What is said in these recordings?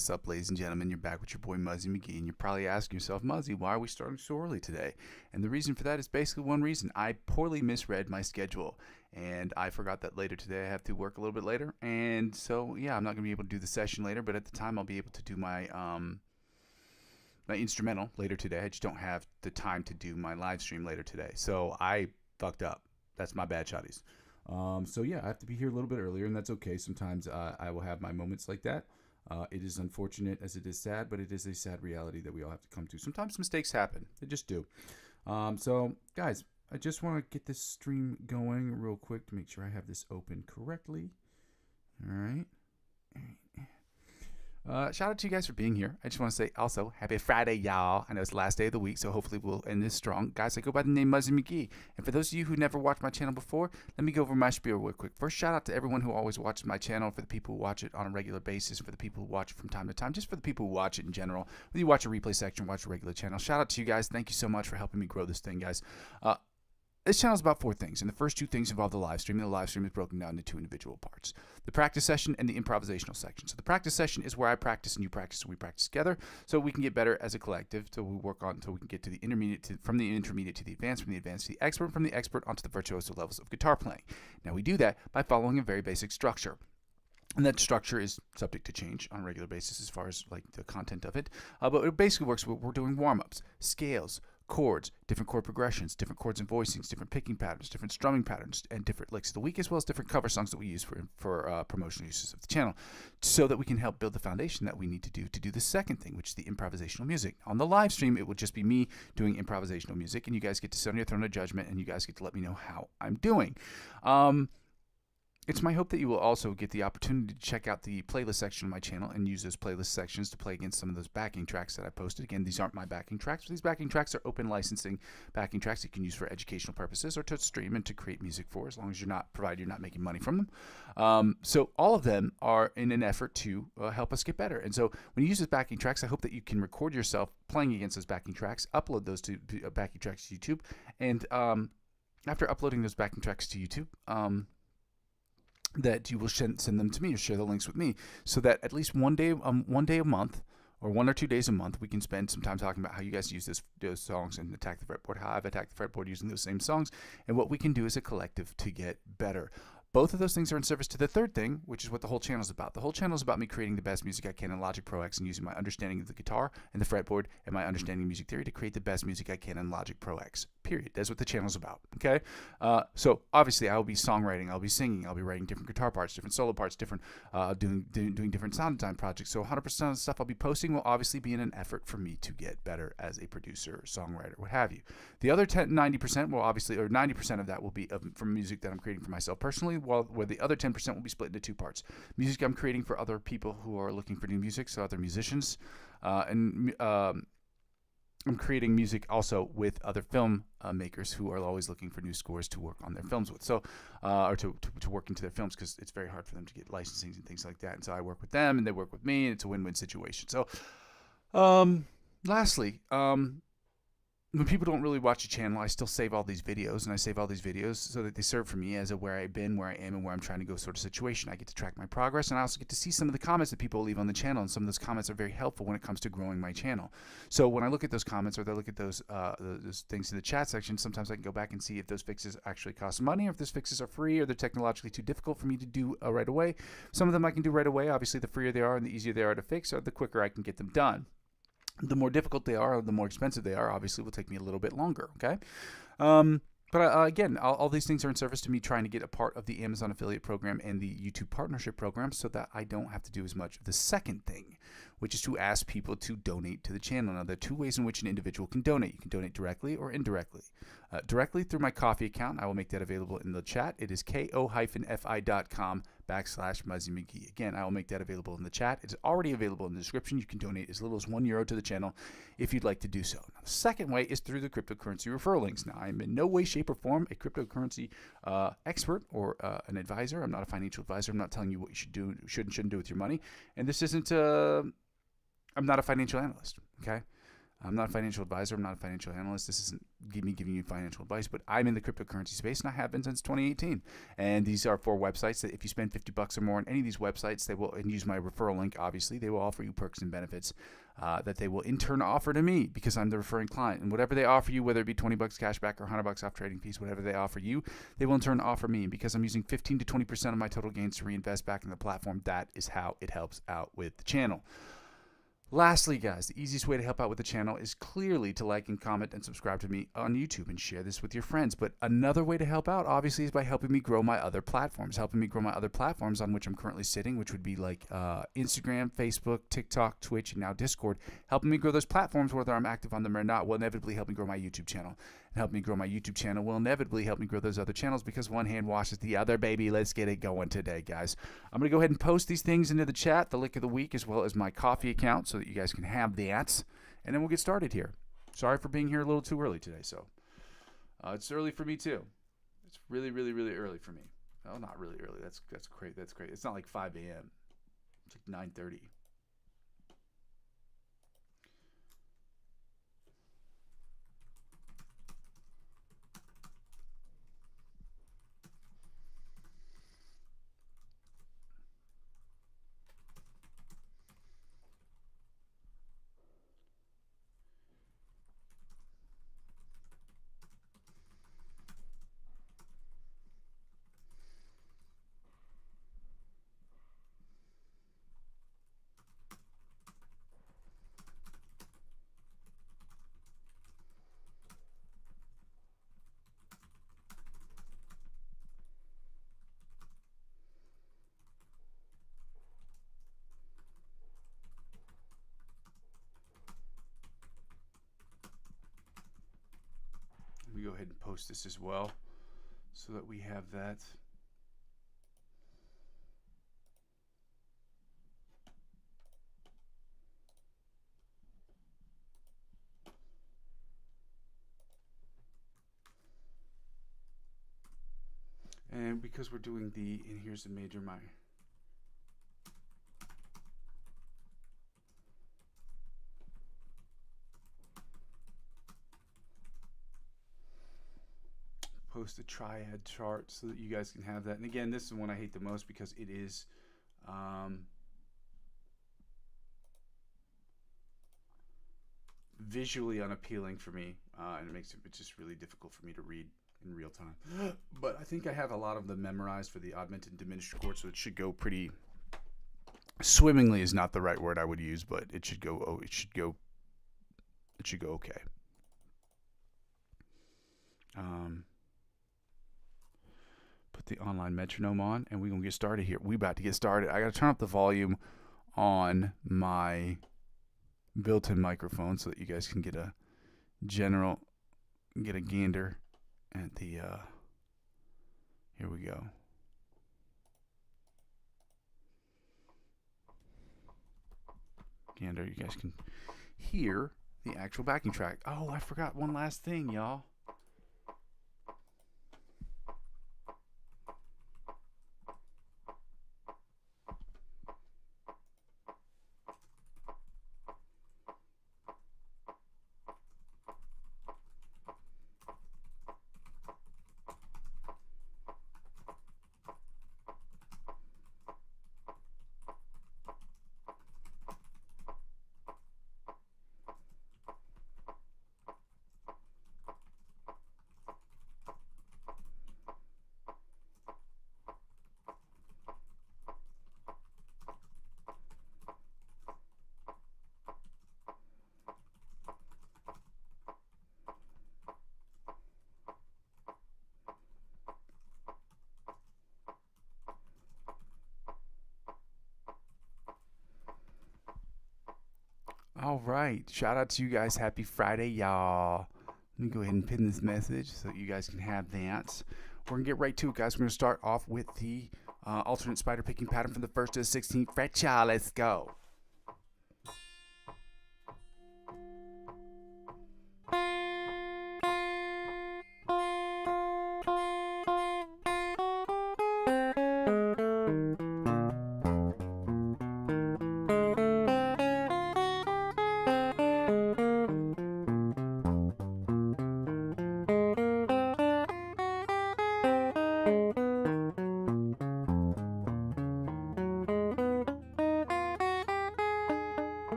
what's up, ladies and gentlemen? You're back with your boy Muzzy McGee, and you're probably asking yourself, Muzzy, why are we starting so early today? And the reason for that is basically one reason. I poorly misread my schedule, and I forgot that later today I have to work a little bit later. And so, yeah, I'm not going to be able to do the session later, but at the time I'll be able to do my my instrumental later today. I just don't have the time to do my live stream later today. So I fucked up. That's my bad, shotties. So yeah, I have to be here a little bit earlier, and that's okay. Sometimes I will have my moments like that. It is unfortunate as it is sad, but it is a sad reality that we all have to come to. Sometimes mistakes happen. They just do. So guys, I just want to get this stream going real quick to make sure I have this open correctly. All right. Shout out to you guys for being here. I just want to say also, happy Friday, y'all. I know it's the last day of the week, so hopefully we'll end this strong. Guys, I go by the name Muzzy McGee. And for those of you who never watched my channel before, let me go over my spiel real quick. First, shout out to everyone who always watches my channel, for the people who watch it on a regular basis, for the people who watch it from time to time, just for the people who watch it in general. Whether you watch a replay section, watch a regular channel. Shout out to you guys. Thank you so much for helping me grow this thing, guys. This channel is about 4 things, and the first 2 things involve the live stream, and the live stream is broken down into 2 individual parts. The practice session and the improvisational section. So the practice session is where I practice and you practice, and we practice together so we can get better as a collective, so we work on until we can get to the intermediate, from the intermediate to the advanced, from the advanced to the expert, from the expert onto the virtuoso levels of guitar playing. Now we do that by following a very basic structure. And that structure is subject to change on a regular basis as far as like the content of it. But it basically works, we're doing warm-ups, scales, chords, different chord progressions, different chords and voicings, different picking patterns, different strumming patterns, and different licks of the week, as well as different cover songs that we use for promotional uses of the channel, so that we can help build the foundation that we need to do the second thing, which is the improvisational music. On the live stream, it will just be me doing improvisational music, and you guys get to sit on your throne of judgment, and you guys get to let me know how I'm doing. It's my hope that you will also get the opportunity to check out the playlist section of my channel and use those playlist sections to play against some of those backing tracks that I posted. Again, these aren't my backing tracks. These backing tracks are open licensing backing tracks you can use for educational purposes or to stream and to create music for, as long as provided you're not making money from them. So all of them are in an effort to help us get better. And so when you use those backing tracks, I hope that you can record yourself playing against those backing tracks, upload those to backing tracks to YouTube, and after uploading those backing tracks to YouTube, that you will send them to me or share the links with me, so that at least one day a month, or 1 or 2 days a month, we can spend some time talking about how you guys use those songs and attack the fretboard, how I've attacked the fretboard using those same songs, and what we can do as a collective to get better. Both of those things are in service to the third thing, which is what the whole channel is about. The whole channel is about me creating the best music I can in Logic Pro X and using my understanding of the guitar and the fretboard and my understanding of music theory to create the best music I can in Logic Pro X. Period. That's what the channel is about. Okay. So obviously I will be songwriting, I'll be singing, I'll be writing different guitar parts, different solo parts, different doing different sound design projects. So 100% of the stuff I'll be posting will obviously be in an effort for me to get better as a producer, songwriter, what have you. The other 90% will obviously, or 90% of that will be from music that I'm creating for myself personally, where the other 10% will be split into 2 parts. Music I'm creating for other people who are looking for new music, so other musicians, and I'm creating music also with other film makers who are always looking for new scores to work on their films with, so or to work into their films, because it's very hard for them to get licensing and things like that. And so I work with them, and they work with me, and it's a win-win situation. So, lastly, when people don't really watch the channel, I still save all these videos, and I save all these videos so that they serve for me as a where I've been, where I am, and where I'm trying to go sort of situation. I get to track my progress, and I also get to see some of the comments that people leave on the channel, and some of those comments are very helpful when it comes to growing my channel. So when I look at those comments, or I look at those things in the chat section, sometimes I can go back and see if those fixes actually cost money, or if those fixes are free, or they're technologically too difficult for me to do right away. Some of them I can do right away. Obviously, the freer they are and the easier they are to fix, or the quicker I can get them done. The more difficult they are, or the more expensive they are, obviously will take me a little bit longer, okay? But again, all these things are in service to me trying to get a part of the Amazon affiliate program and the YouTube partnership program, so that I don't have to do as much of the second thing, which is to ask people to donate to the channel. Now, there are 2 ways in which an individual can donate. You can donate directly or indirectly. Directly through my Ko-fi account. I will make that available in the chat. It is ko-fi.com/Muzzy McGee. Again, I will make that available in the chat. It's already available in the description. You can donate as little as €1 to the channel if you'd like to do so. Now, the second way is through the cryptocurrency referral links. Now, I'm in no way, shape, or form a cryptocurrency expert or an advisor. I'm not a financial advisor. I'm not telling you what you should do, shouldn't do with your money. And this isn't I'm not a financial analyst, okay? I'm not a financial advisor. I'm not a financial analyst. This isn't me giving you financial advice, but I'm in the cryptocurrency space and I have been since 2018. And these are 4 websites that if you spend $50 or more on any of these websites, they will, and use my referral link, obviously, they will offer you perks and benefits that they will in turn offer to me because I'm the referring client. And whatever they offer you, whether it be $20 cash back or $100 off trading fees, whatever they offer you, they will in turn offer me. And because I'm using 15 to 20% of my total gains to reinvest back in the platform, that is how it helps out with the channel. Lastly, guys, the easiest way to help out with the channel is clearly to like and comment and subscribe to me on YouTube and share this with your friends. But another way to help out, obviously, is by helping me grow my other platforms. Helping me grow my other platforms on which I'm currently sitting, which would be like Instagram, Facebook, TikTok, Twitch, and now Discord. Helping me grow those platforms, whether I'm active on them or not, will inevitably help me grow my YouTube channel. And help me grow my YouTube channel will inevitably help me grow those other channels because one hand washes the other, baby. Let's get it going today, guys. I'm going to go ahead and post these things into the chat, the lick of the week, as well as my coffee account so that you guys can have that. And then we'll get started here. Sorry for being here a little too early today. So it's early for me, too. It's really, really, really early for me. Oh, not really early. That's great. That's great. It's not like 5 a.m. It's like 9:30. Let me go ahead and post this as well so that we have that. And because we're doing and here's the major minor. Post a triad chart so that you guys can have that. And again, this is the one I hate the most because it is visually unappealing for me, and it makes it's just really difficult for me to read in real time. But I think I have a lot of them memorized for the augmented and diminished chord, so it should go pretty swimmingly is not the right word I would use, but it should go okay. Put the online metronome on and we're gonna get started here. We about to get started. I gotta turn up the volume on my built-in microphone so that you guys can get a gander at the here we go. Gander, you guys can hear the actual backing track. Oh, I forgot one last thing, y'all. All right. Shout out to you guys. Happy Friday, y'all. Let me go ahead and pin this message so you guys can have that. We're going to get right to it, guys. We're going to start off with the alternate spider picking pattern from the 1st to the 16th fret, y'all. Let's go.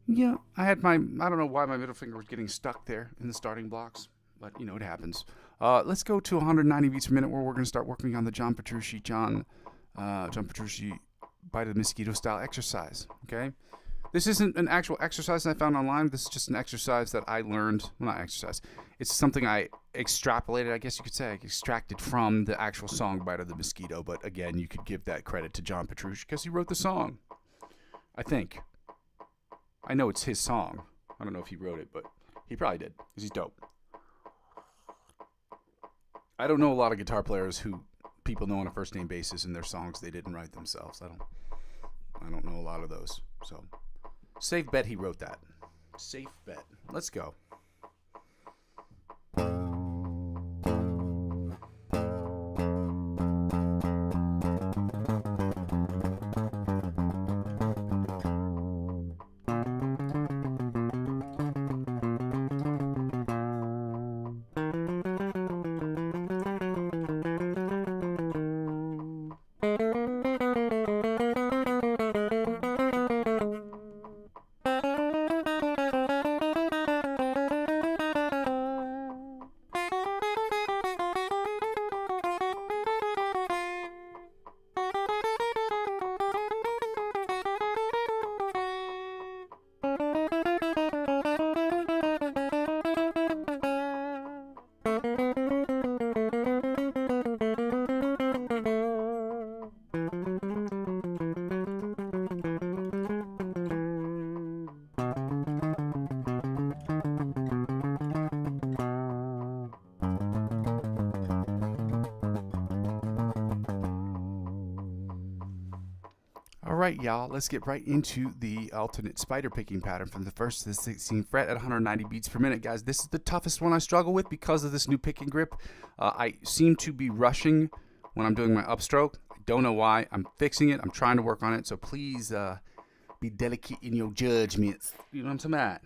Yeah, I don't know why my middle finger was getting stuck there in the starting blocks, but it happens. Let's go to 190 beats per minute where we're going to start working on the John Petrucci Bite of the Mosquito style exercise. Okay? This isn't an actual exercise that I found online. This is just an exercise that I learned. Well, not exercise. It's something I extrapolated, I guess you could say. I extracted from the actual song Bite of the Mosquito. But again, you could give that credit to John Petrucci because he wrote the song. I think. I know it's his song. I don't know if he wrote it, but he probably did because he's dope. I don't know a lot of guitar players who people know on a first name basis and their songs they didn't write themselves. I don't know a lot of those. So safe bet he wrote that. Safe bet. Let's go. Alright, y'all, let's get right into the alternate spider picking pattern from the 1st to the 16th fret at 190 beats per minute. Guys, this is the toughest one I struggle with because of this new picking grip. I seem to be rushing when I'm doing my upstroke. I don't know why. I'm fixing it. I'm trying to work on it. So please be delicate in your judgments. You know what I'm saying?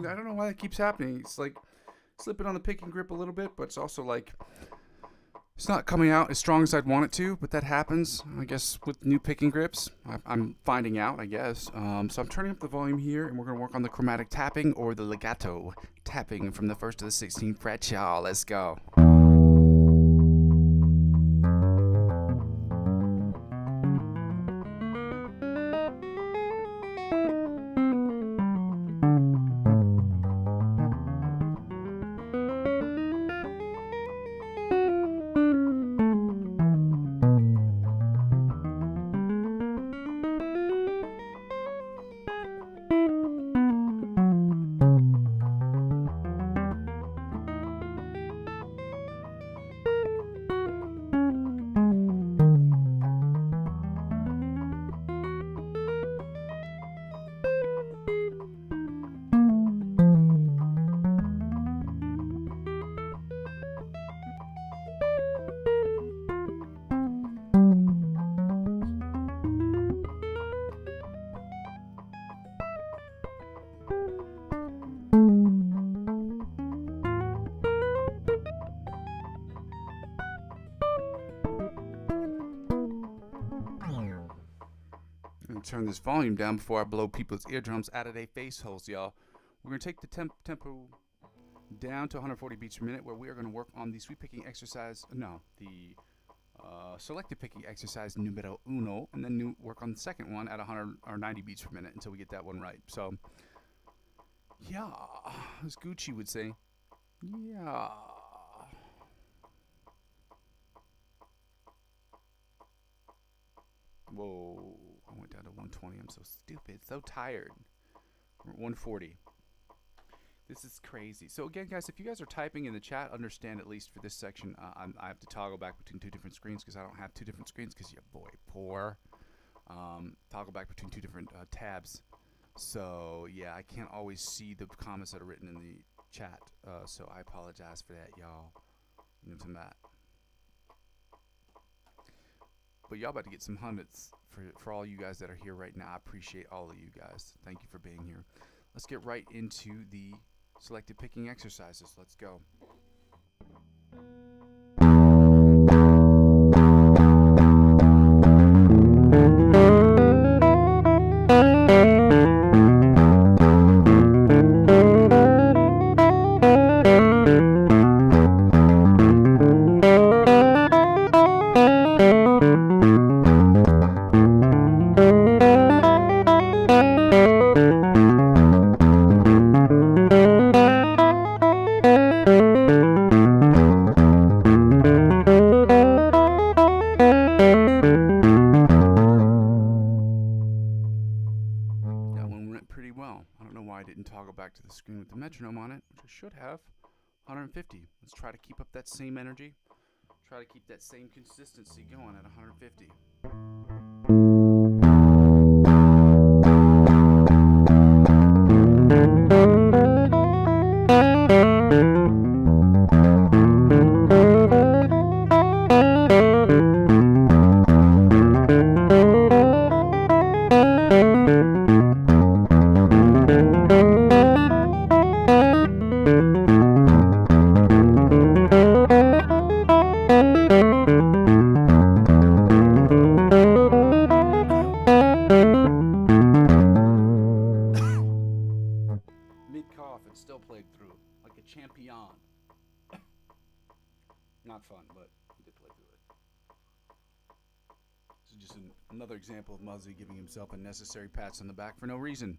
I don't know why that keeps happening. It's like slipping on the picking grip a little bit, but it's also like it's not coming out as strong as I'd want it to, but that happens, I guess, with new picking grips. I'm finding out, I guess. So I'm turning up the volume here, and we're going to work on the chromatic tapping or the legato tapping from the 1st to the 16th fret, y'all. Let's go. Turn this volume down before I blow people's eardrums out of their face holes, y'all. We're going to take the tempo down to 140 beats per minute, where we are going to work on the sweep picking exercise. No, the selective picking exercise numero uno, and then work on the second one at 100 or 90 beats per minute until we get that one right. So, yeah, as Gucci would say, yeah. Whoa, I went down to 120. I'm so stupid, so tired. We're at 140. This is crazy. So again, guys, if you guys are typing in the chat, understand at least for this section, I have to toggle back between two different screens because I don't have two different screens because your boy poor. Toggle back between two different tabs. So yeah, I can't always see the comments that are written in the chat. So I apologize for that, y'all. You know what I'm at. But y'all about to get some hundreds for all you guys that are here right now. I appreciate all of you guys. Thank you for being here. Let's get right into the selective picking exercises. Let's go. To the screen with the metronome on it, which I should have. 150. Let's try to keep up that same energy. Try to keep that same consistency going at 150. Not fun, but he did play through it. This is just another example of Muzzy giving himself unnecessary pats on the back for no reason.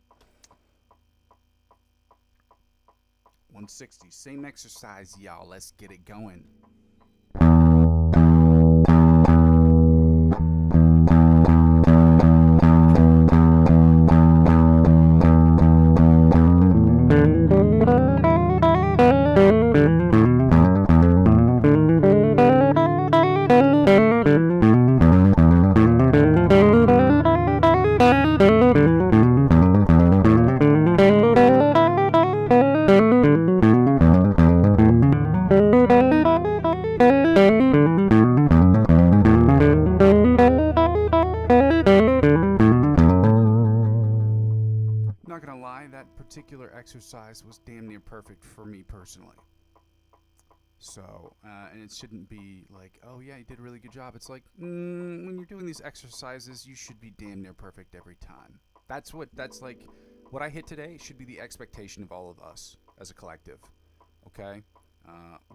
160, same exercise, y'all. Let's get it going. Particular exercise was damn near perfect for me personally. So, and it shouldn't be like, oh yeah, you did a really good job. It's like, when you're doing these exercises, you should be damn near perfect every time. That's like, what I hit today should be the expectation of all of us as a collective, okay?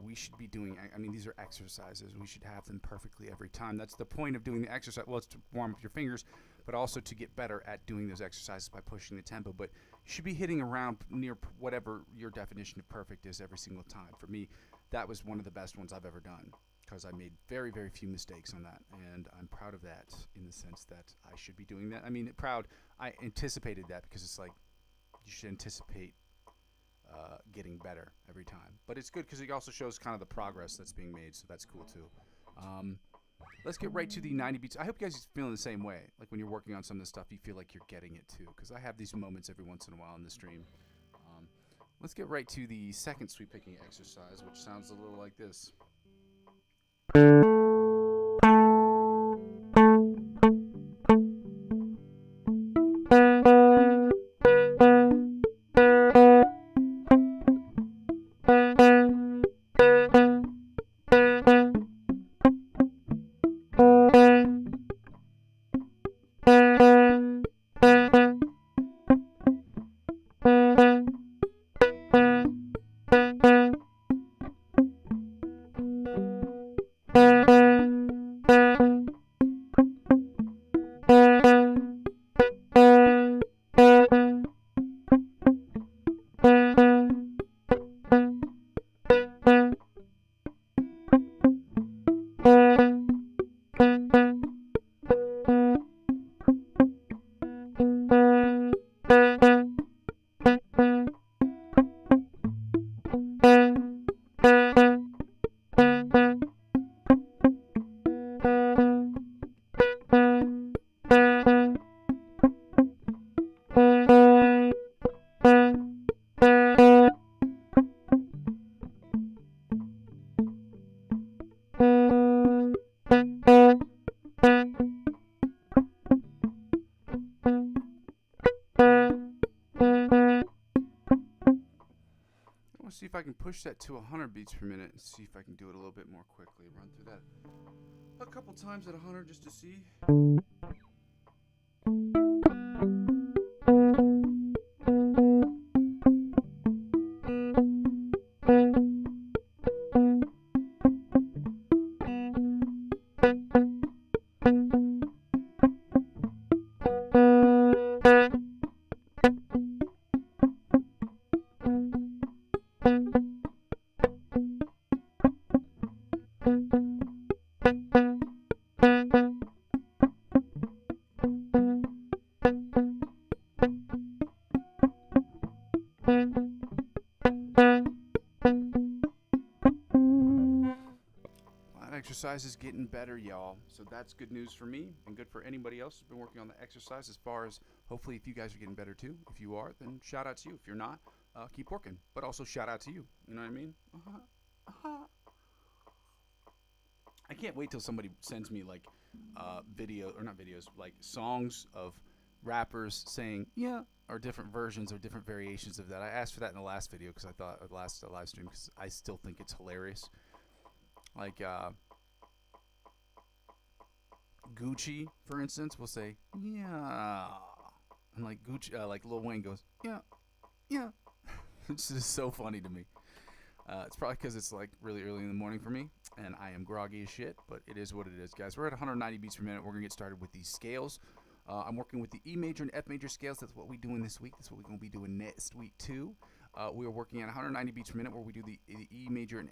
We should be doing, I mean, these are exercises. We should have them perfectly every time. That's the point of doing the exercise. Well, it's to warm up your fingers, but also to get better at doing those exercises by pushing the tempo. But you should be hitting around near whatever your definition of perfect is every single time. For me, that was one of the best ones I've ever done because I made very, very few mistakes on that. And I'm proud of that in the sense that I should be doing that. I mean, proud, I anticipated that because it's like you should anticipate getting better every time. But it's good because it also shows kind of the progress that's being made, so that's cool too. Let's get right to the 90 beats. I hope you guys are feeling the same way. Like when you're working on some of this stuff, you feel like you're getting it too, because I have these moments every once in a while in the stream. Let's get right to the second sweep picking exercise, which sounds a little like this. if I can push that to 100 beats per minute and see if I can do it a little bit more quickly. Run through that a couple times at 100 just to see. Exercise is getting better, y'all, so that's good news for me and good for anybody else who's been working on the exercise. As far as hopefully if you guys are getting better too. If you are, then shout out to you. If you're not, keep working, but also shout out to you. You know what I mean? I can't wait till somebody sends me like like songs of rappers saying yeah, or different versions or different variations of that. I asked for that in the last video because I thought last live stream because I still think it's hilarious. Like Gucci, for instance, will say yeah, and like Gucci, like Lil Wayne goes yeah. It's just so funny to me. It's probably because it's like really early in the morning for me, and I am groggy as shit. But it is what it is, guys. We're at 190 beats per minute. We're gonna get started with these scales. I'm working with the E major and F major scales. That's what we're doing this week. That's what we're gonna be doing next week too. We are working at 190 beats per minute, where we do the E major and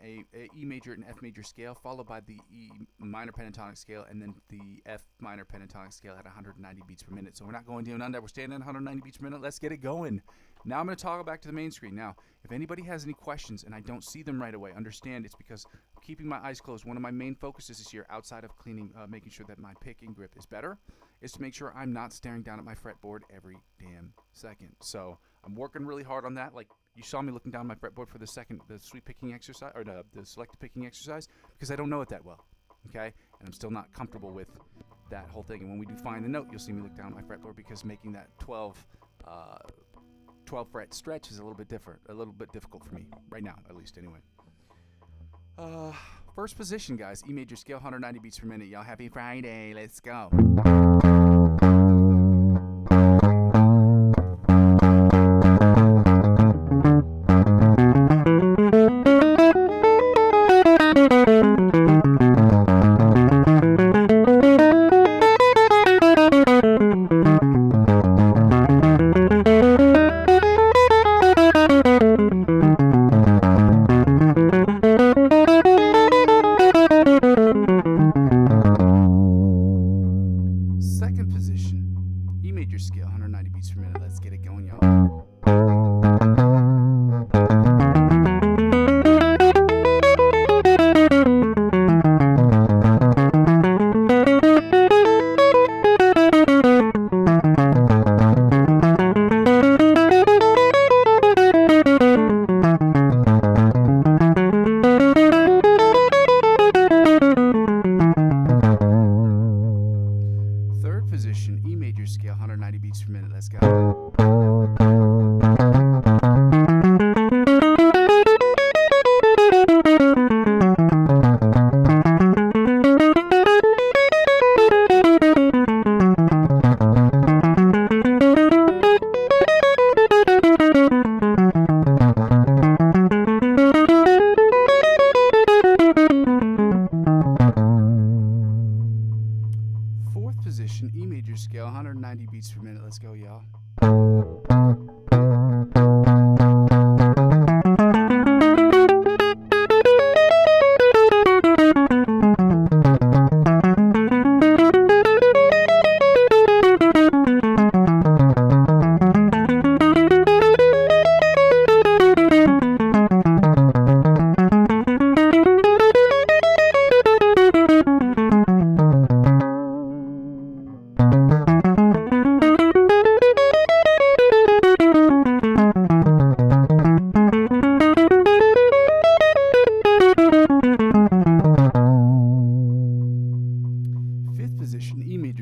E major and F major scale, followed by the E minor pentatonic scale, and then the F minor pentatonic scale at 190 beats per minute. So we're not going down under. We're staying at 190 beats per minute. Let's get it going. Now I'm going to toggle back to the main screen. Now, if anybody has any questions and I don't see them right away, understand it's because I'm keeping my eyes closed. One of my main focuses this year, outside of cleaning, making sure that my pick and grip is better, is to make sure I'm not staring down at my fretboard every damn second. So I'm working really hard on that. Like, you saw me looking down my fretboard for the sweep picking exercise, or the selected picking exercise, because I don't know it that well, okay? And I'm still not comfortable with that whole thing. And when we do find the note, you'll see me look down at my fretboard, because making that 12 fret stretch is a little bit difficult for me, right now, at least, anyway. First position, guys, E major scale, 190 beats per minute. Y'all, happy Friday, let's go. E major scale, 190 beats per minute. Let's go, y'all.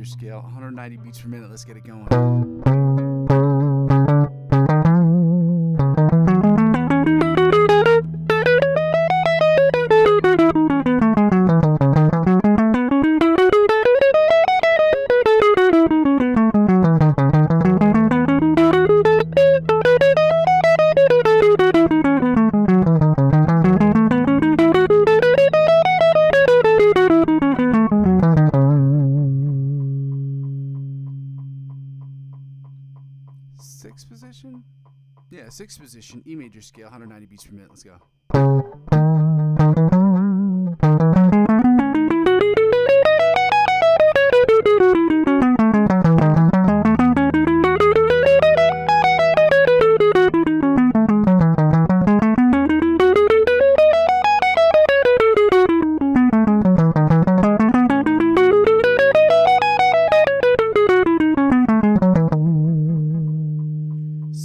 Scale, 190 beats per minute. Let's get it going. Sixth position, E major scale, 190 beats per minute. Let's go.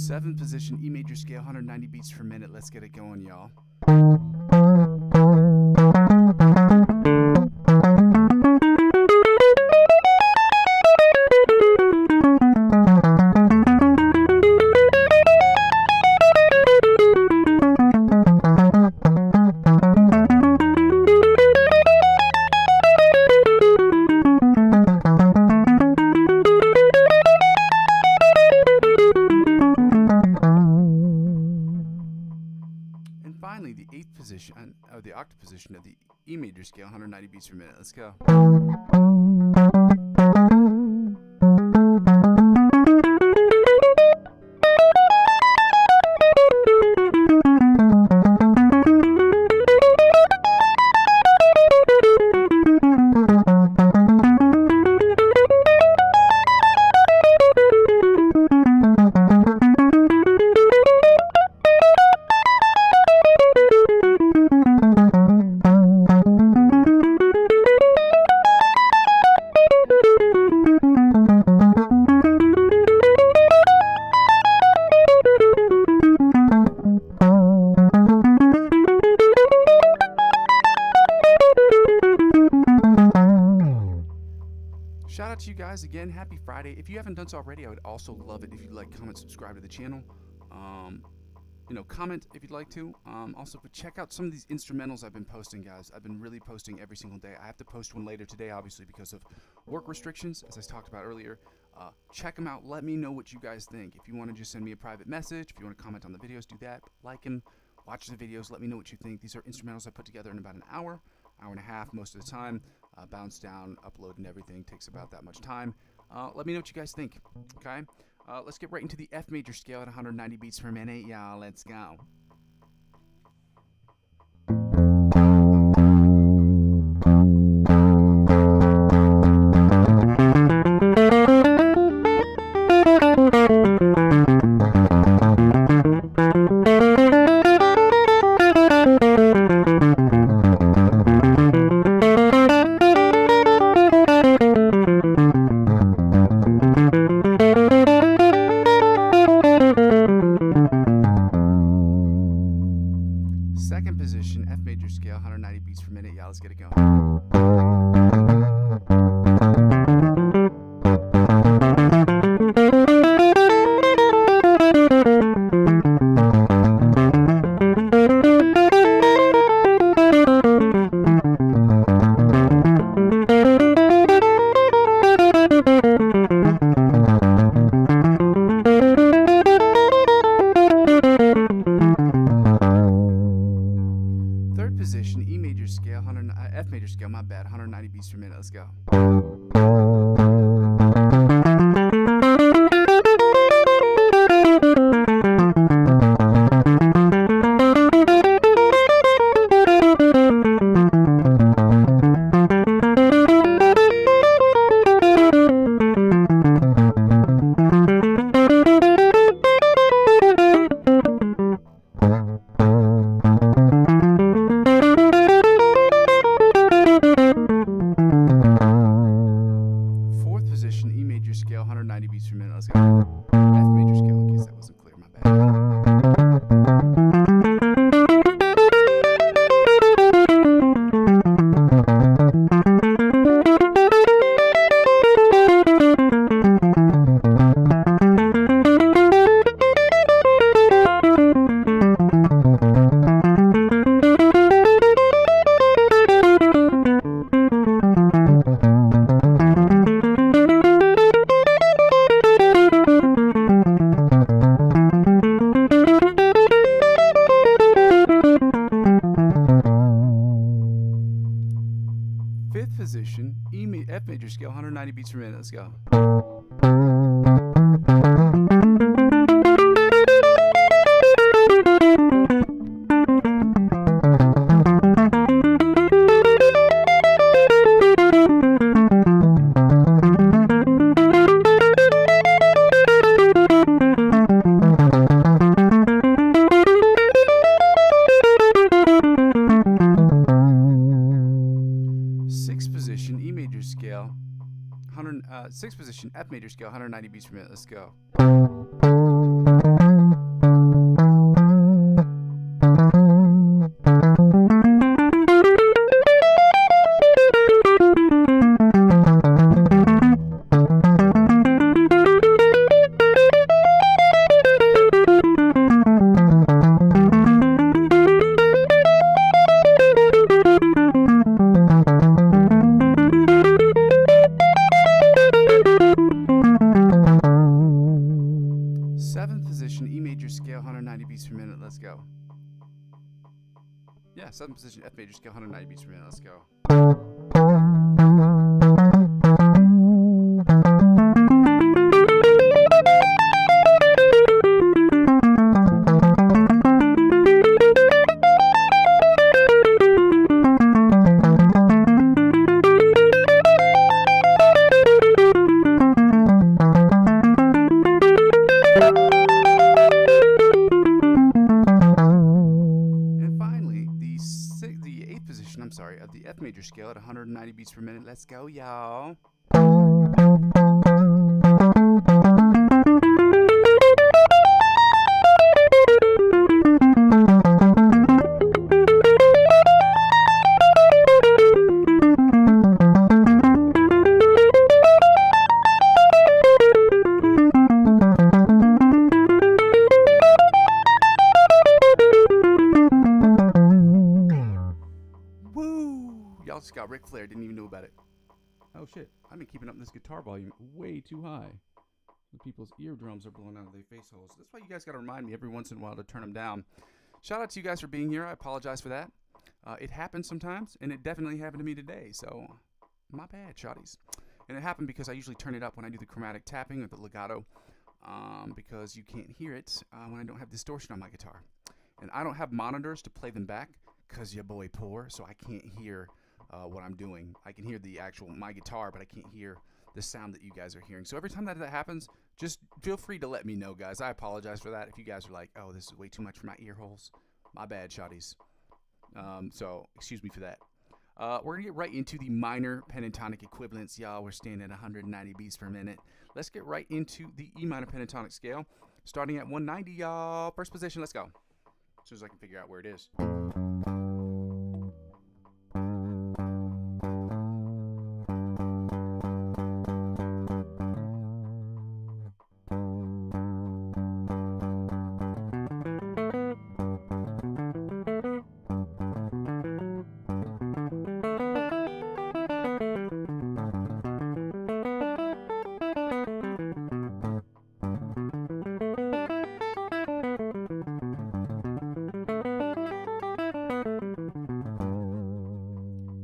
Seventh position, E major scale, 190 beats per minute. Let's get it going, y'all. Finally, the eighth position, the octave position of the E major scale, 190 beats per minute. Let's go. Shout out to you guys again. Happy Friday. If you haven't done so already, I would also love it if you'd like, comment, subscribe to the channel. Comment if you'd like to. Also, but check out some of these instrumentals I've been posting, guys. I've been really posting every single day. I have to post one later today, obviously, because of work restrictions, as I talked about earlier. Check them out. Let me know what you guys think. If you want to just send me a private message, if you want to comment on the videos, do that. Like them, watch the videos. Let me know what you think. These are instrumentals I put together in about an hour and a half most of the time. Bounce down, upload, and everything takes about that much time. Let me know what you guys think. Okay, let's get right into the F major scale at 190 beats per minute, y'all. Let's go. Second position, F major scale, 190 beats per minute. Yeah, let's get it going. Position, E major scale, F major scale, my bad, 190 beats per minute. Let's go. E major scale, 190 beats per minute. Let's go. F major scale, in case that wasn't clear, my bad. Fifth position, F major scale, 190 beats per minute. Let's go. sixth position, F major scale, 190 beats per minute. Let's go. Seventh position, E major scale, 190 beats per minute. Let's go. Yeah, seventh position, F major scale, 190 beats per minute. Let's go. Of the F major scale at 190 beats per minute. Let's go, y'all. Y'all just got Ric Flair, didn't even know about it. Oh shit, I've been keeping up this guitar volume way too high. The people's eardrums are blowing out of their face holes. That's why you guys gotta remind me every once in a while to turn them down. Shout out to you guys for being here. I apologize for that. It happens sometimes, and it definitely happened to me today, so my bad, shotties. And it happened because I usually turn it up when I do the chromatic tapping or the legato, because you can't hear it when I don't have distortion on my guitar. And I don't have monitors to play them back, because your boy poor, so I can't hear what I'm doing. I can hear my guitar, but I can't hear the sound that you guys are hearing. So every time that happens, just feel free to let me know, guys. I apologize for that. If you guys are like, oh, this is way too much for my ear holes, my bad, shotties. So excuse me for that. We're gonna get right into the minor pentatonic equivalents, y'all. We're staying at 190 beats per minute. Let's get right into the E minor pentatonic scale, starting at 190, y'all. First position, let's go. As soon as I can figure out where it is.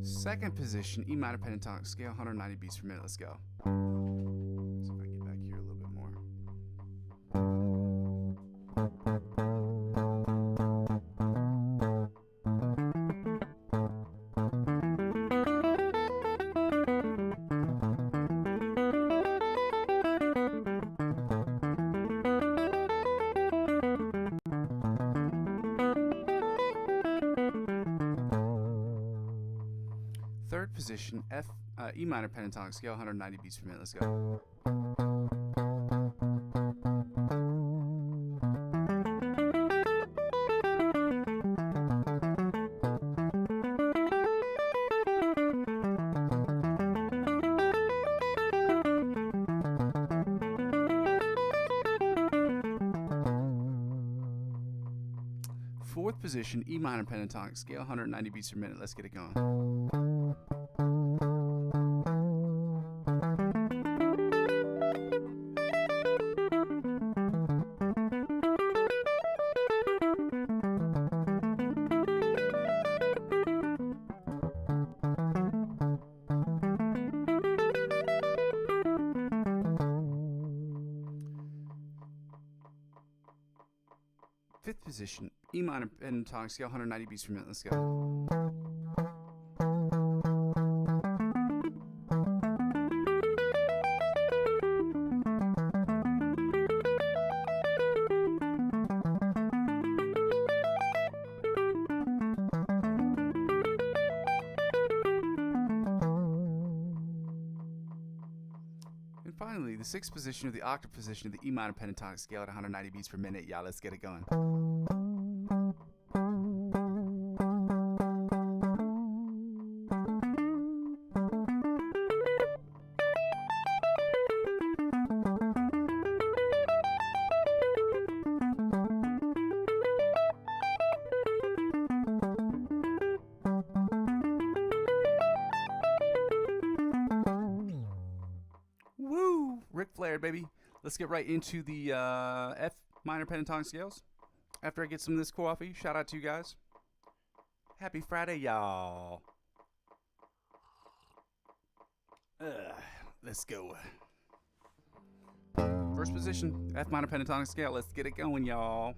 Second position, E minor pentatonic scale, 190 beats per minute. Let's go. See if I can get back here a little bit more. Third position, E minor pentatonic scale, 190 beats per minute. Let's go. Fourth position, E minor pentatonic scale, 190 beats per minute. Let's get it going. Fifth position, E minor pentatonic scale, 190 beats per minute. Let's go. the sixth position of the octave position of the E minor pentatonic scale at 190 beats per minute. Y'all, let's get it going. Woo! Ric Flair, baby. Let's get right into the F minor pentatonic scales. After I get some of this coffee, shout out to you guys. Happy Friday, y'all. Let's go. First position, F minor pentatonic scale. Let's get it going, y'all.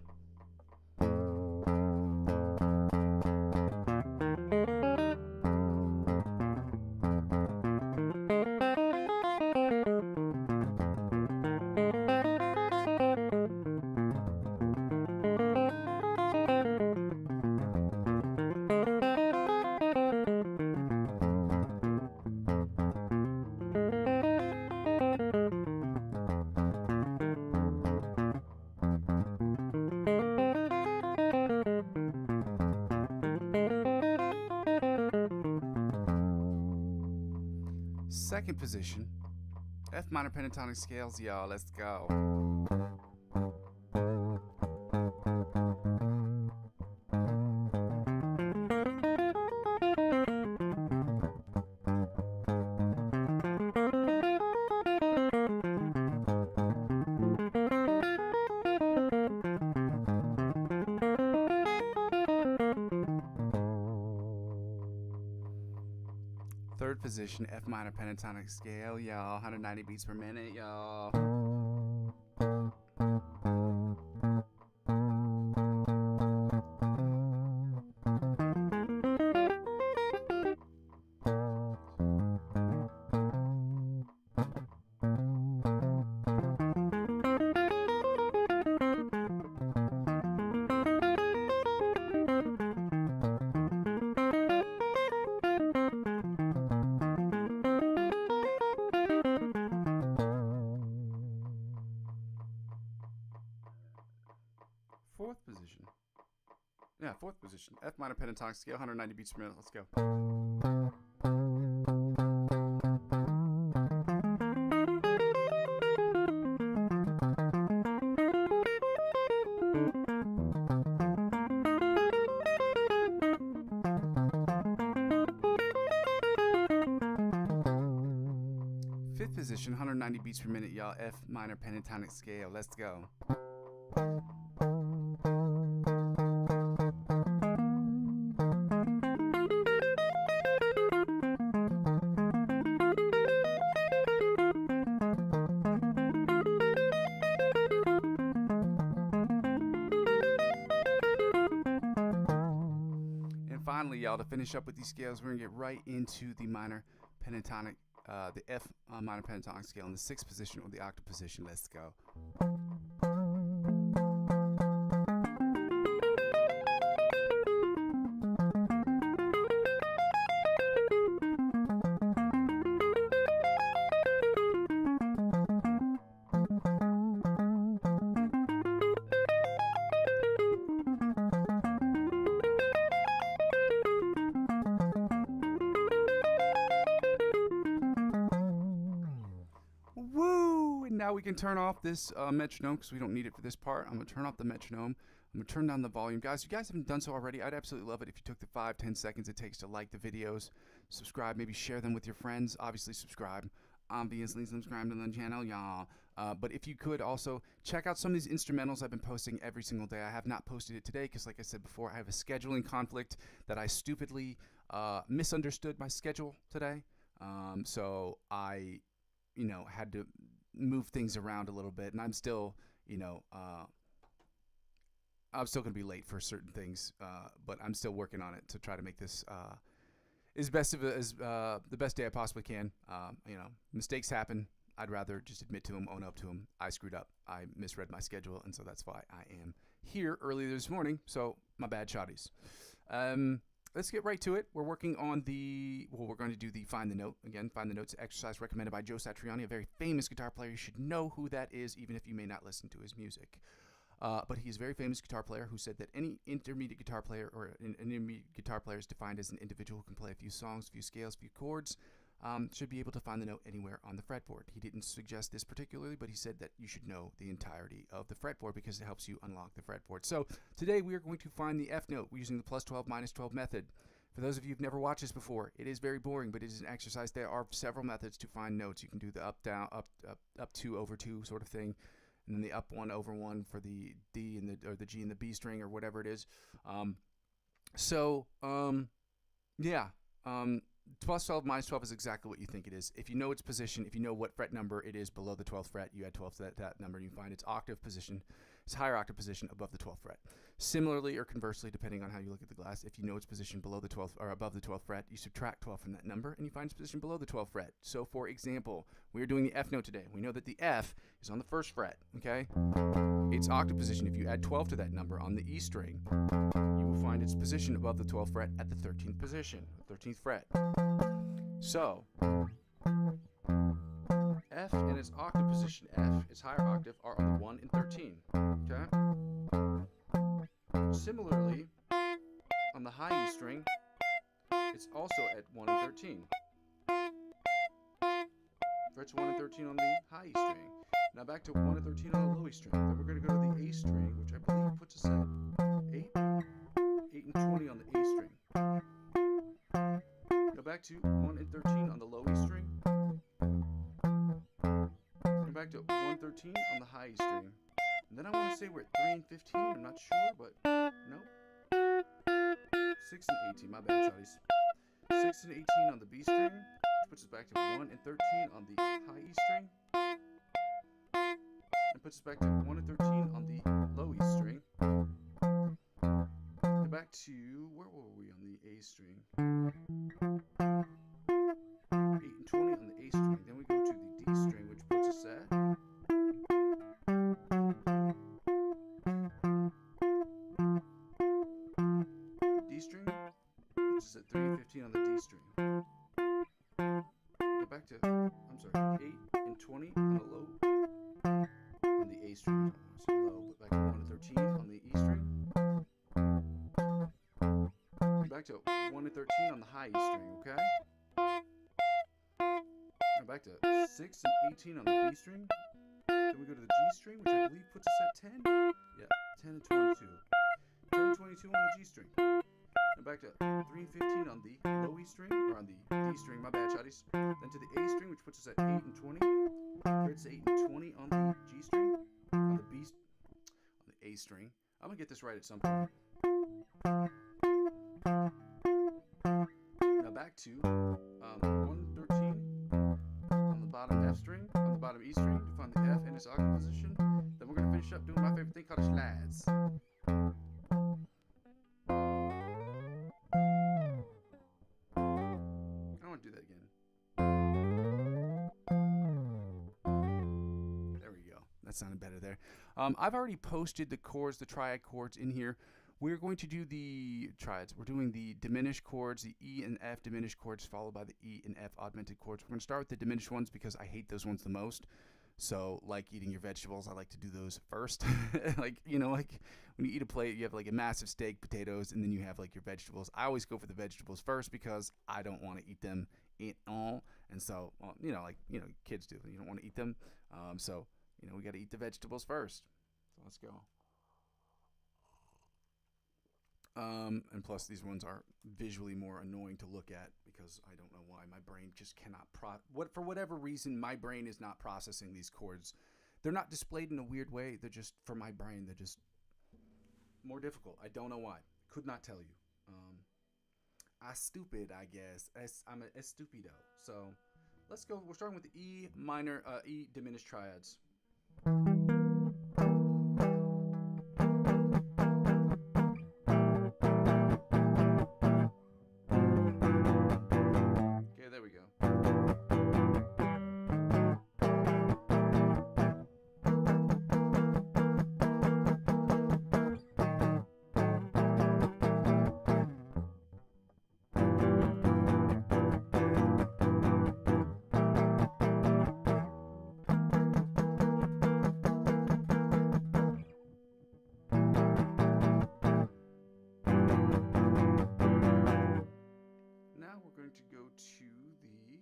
Second position, F minor pentatonic scales, y'all. Let's go. Third position, F minor pentatonic scale, y'all. 190 beats per minute, y'all. Fourth position. Yeah, fourth position. F minor pentatonic scale, 190 beats per minute. Let's go. Fifth position, 190 beats per minute, y'all. F minor pentatonic scale. Let's go. Finally, y'all, to finish up with these scales, we're gonna get right into the minor pentatonic, the F minor pentatonic scale in the sixth position or the octave position. Let's go. Woo! And now we can turn off this metronome because we don't need it for this part. I'm going to turn off the metronome. I'm going to turn down the volume. Guys, if you guys haven't done so already, I'd absolutely love it if you took the 5-10 seconds it takes to like the videos, subscribe, maybe share them with your friends. Obviously, subscribe. Obviously, subscribe to the channel, y'all. But if you could also check out some of these instrumentals I've been posting every single day. I have not posted it today because, like I said before, I have a scheduling conflict that I stupidly misunderstood my schedule today. So I had to move things around a little bit, and I'm still, I'm still going to be late for certain things, but I'm still working on it to try to make this as the best day I possibly can. Mistakes happen. I'd rather just admit to them, own up to them. I screwed up. I misread my schedule, and so that's why I am here early this morning. So my bad, shotties. let's get right to it. We're working on we're going to do the Find the Note. Again, Find the Note's exercise recommended by Joe Satriani, a very famous guitar player. You should know who that is, even if you may not listen to his music. But he's a very famous guitar player who said that any intermediate guitar player, or an intermediate guitar player is defined as an individual who can play a few songs, a few scales, a few chords, should be able to find the note anywhere on the fretboard. He didn't suggest this particularly, but he said that you should know the entirety of the fretboard because it helps you unlock the fretboard. So today we are going to find the F note. We're using the plus 12, minus 12 method. For those of you who've never watched this before, it is very boring, but it is an exercise. There are several methods to find notes. You can do the up, down, up 2 over 2 sort of thing, and then the up 1 over 1 for the D and or the G and the B string or whatever it is. Plus 12 minus 12 is exactly what you think it is. If you know its position, if you know what fret number it is below the 12th fret, you add 12 to that number, and you find its octave position, its higher octave position above the 12th fret. Similarly, or conversely, depending on how you look at the glass, if you know its position below the 12th or above the 12th fret, you subtract 12 from that number, and you find its position below the 12th fret. So, for example, we are doing the F note today. We know that the F is on the 1st fret, okay? Its octave position, if you add 12 to that number on the E string, you will find its position above the 12th fret at the 13th position, 13th fret. So, F and its octave position, F, its higher octave, are on the 1 and 13, okay? Similarly, on the high E string, it's also at 1 and 13. Frets 1 and 13 on the high E string. Now back to 1 and 13 on the low E string. Then we're going to go to the A string, which I believe puts us at 8 and 20 on the A string. Go back to 1 and 13 on the low E string. Go back to 1 and 13 on the high E string. And then I want to say we're at 3 and 15. I'm not sure, but nope. 6 and 18. My bad, shawties. 6 and 18 on the B string, which puts us back to 1 and 13 on the high E string. And puts us back to 1 and 13 on the low E string. Go back to, where were we on the A string? 8 and 20 on the A string. Then we go to the D string, which puts us at D string, which is at 3 and 15 on the D string. Go back to, 8 and 20 on the low, on the A string. So low, but back to 1 and 13 on the E string. Back to 1 and 13 on the high E string, okay? Now back to 6 and 18 on the B string. Then we go to the G string, which I believe puts us at 10. Yeah, 10 and 22. 10 and 22 on the G string. Now back to 3 and 15 on the low E string, or on the D string, my bad, shotties. Then to the A string, which puts us at 8 and 20. It's 8 and 20 on the G string, on the on the A string. I'm gonna get this right at some point. Now back to 113 on the bottom F string, on the bottom E string to find the F and its octave position. Then we're gonna finish up doing my favorite thing called slides. I want to do that again. There we go. That sounded better there. I've already posted the chords, the triad chords in here. We're going to do the triads. We're doing the diminished chords, the E and F diminished chords, followed by the E and F augmented chords. We're going to start with the diminished ones because I hate those ones the most. So, like eating your vegetables, I like to do those first. like when you eat a plate, you have like a massive steak, potatoes, and then you have like your vegetables. I always go for the vegetables first because I don't want to eat them at all. And so, kids do. You don't want to eat them. So, we got to eat the vegetables first. So let's go. And plus these ones are visually more annoying to look at because I don't know why my brain just cannot for whatever reason my brain is not processing these chords. They're not displayed in a weird way. They're just, for my brain, they're just more difficult. I don't know why. Could not tell you. I stupid, I guess. I'm a stupido. So let's go. We're starting with the E minor, E diminished triads. There we go. we're going to go to the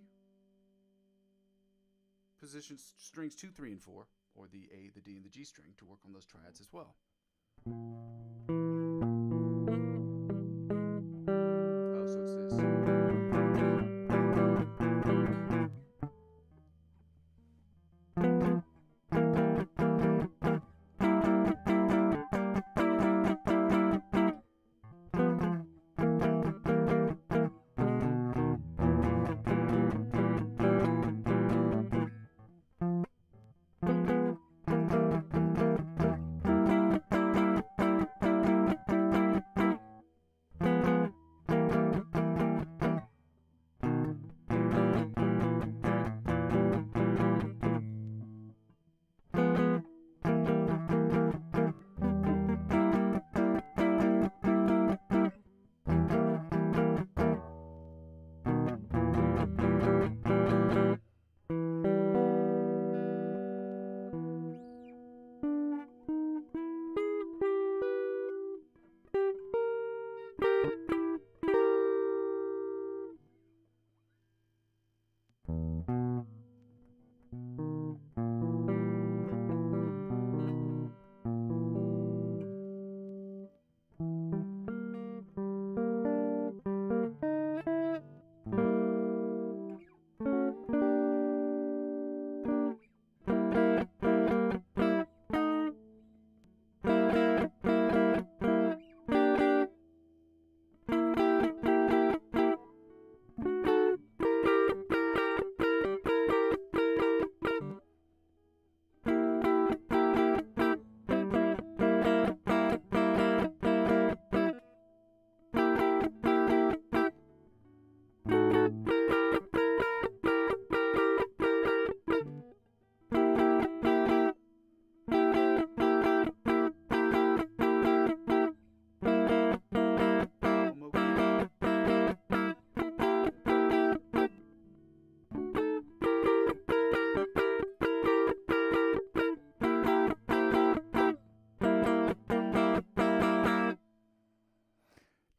position strings 2, 3, and 4, or the A, the D, and the G string to work on those triads as well. Oh, so it's this.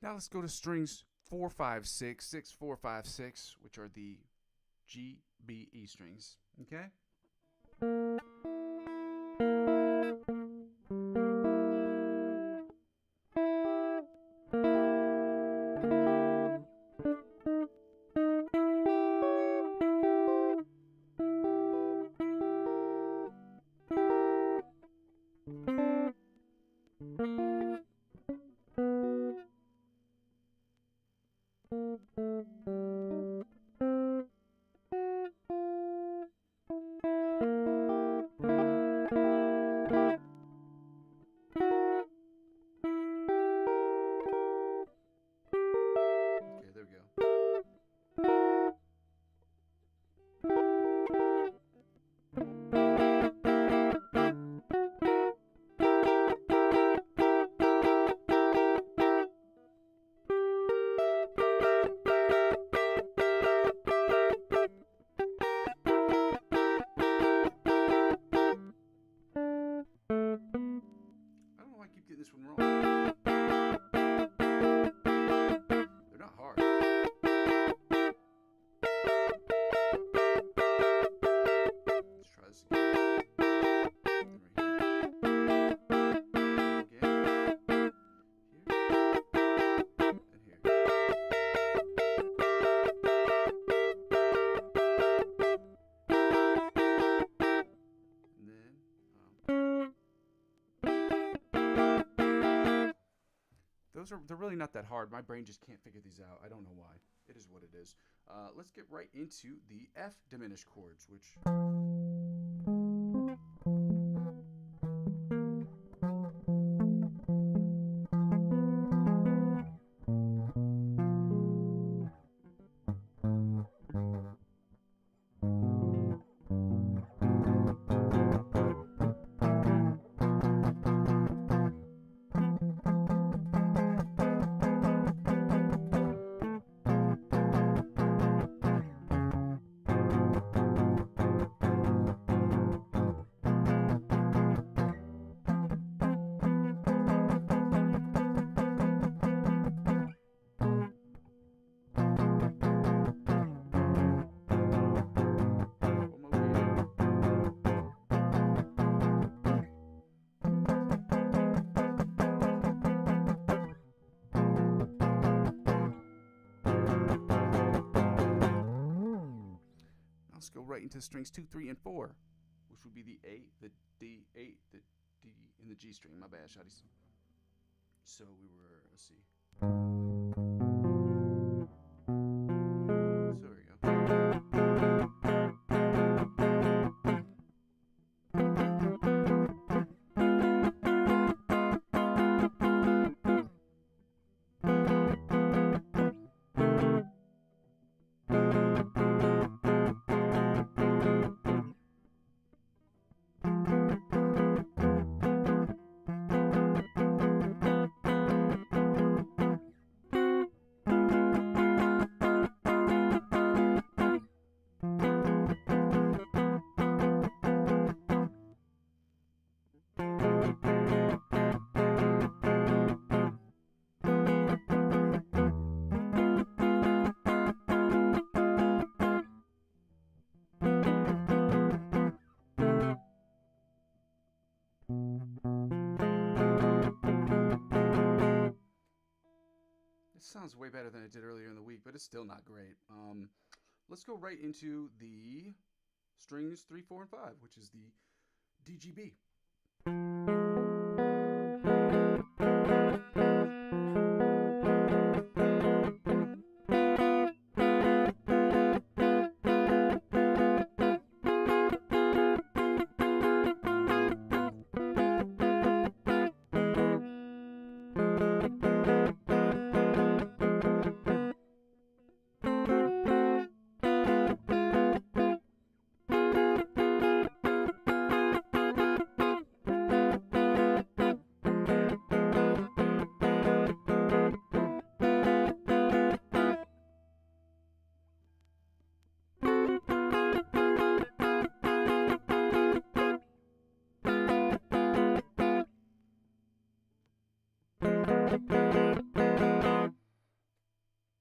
Now let's go to strings 4, 5, 6, 6, 4, 5, 6, which are the G, B, E strings. Okay? There we go. I don't know why I keep getting this one wrong. They're not hard. Let's try this again. And right here. Again. Here. And here. And then they're really not that hard. My brain just can't figure these out. I don't know why. It is what it is. Let's get right into the F diminished chords, which... let's go right into strings 2, 3, and 4, which would be the A, the D, A, the D, and the G string. My bad, shotties. So we were, let's see. So there we go. Sounds way better than it did earlier in the week, but it's still not great. Let's go right into the strings 3, 4, and 5, which is the DGB.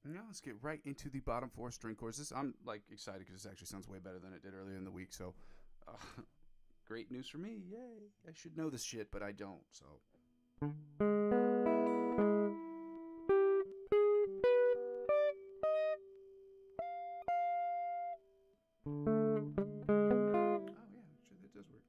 Now let's get right into the bottom 4 string chords. I'm like excited because this actually sounds way better than it did earlier in the week. So, great news for me! Yay! I should know this shit, but I don't. So. Oh yeah, sure that does work.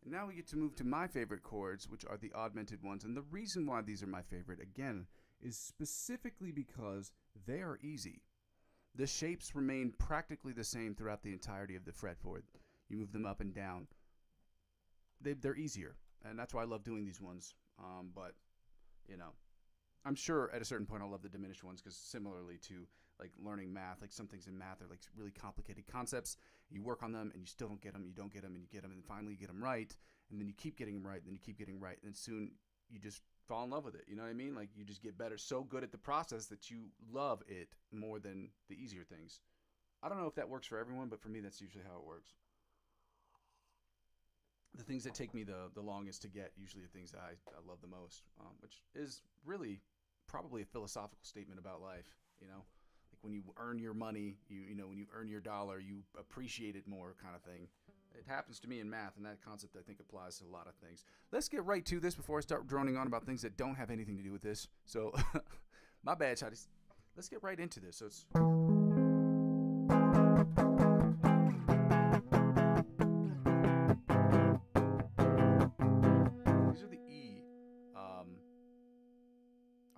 Now we get to move to my favorite chords, which are the augmented ones. And the reason why these are my favorite, again, is specifically because they are easy. The shapes remain practically the same throughout the entirety of the fretboard. You move them up and down. They're easier, and that's why I love doing these ones. But, you know, I'm sure at a certain point I'll love the diminished ones because similarly to like learning math, like some things in math are like really complicated concepts. You work on them and you still don't get them, you don't get them, and you get them, and then finally you get them right, and then you keep getting them right, and then you keep getting right, and then soon you just fall in love with it. You know what I mean? Like you just get better, so good at the process that you love it more than the easier things. I don't know if that works for everyone, but for me that's usually how it works. The things that take me the longest to get usually the things that I love the most, which is really probably a philosophical statement about life. You know, like when you earn your money, you know when you earn your dollar, you appreciate it more, kind of thing. It happens to me in math, and that concept I think applies to a lot of things. Let's get right to this before I start droning on about things that don't have anything to do with this. So, my bad, shotties. Let's get right into this. So it's. These are the E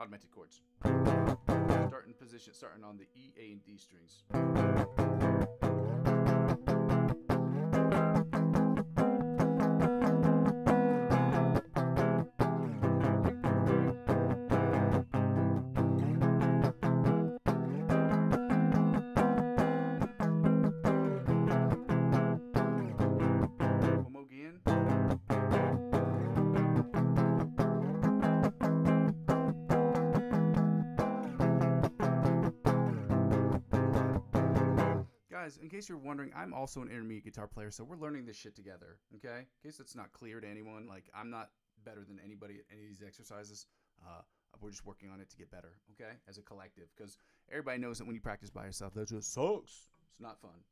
augmented chords. Start in position, starting on the E, A, and D strings. One more again. Guys, in case you're wondering, I'm also an intermediate guitar player, so we're learning this shit together, okay? In case it's not clear to anyone, like, I'm not better than anybody at any of these exercises. We're just working on it to get better, okay? As a collective, because everybody knows that when you practice by yourself, that just sucks. It's not fun.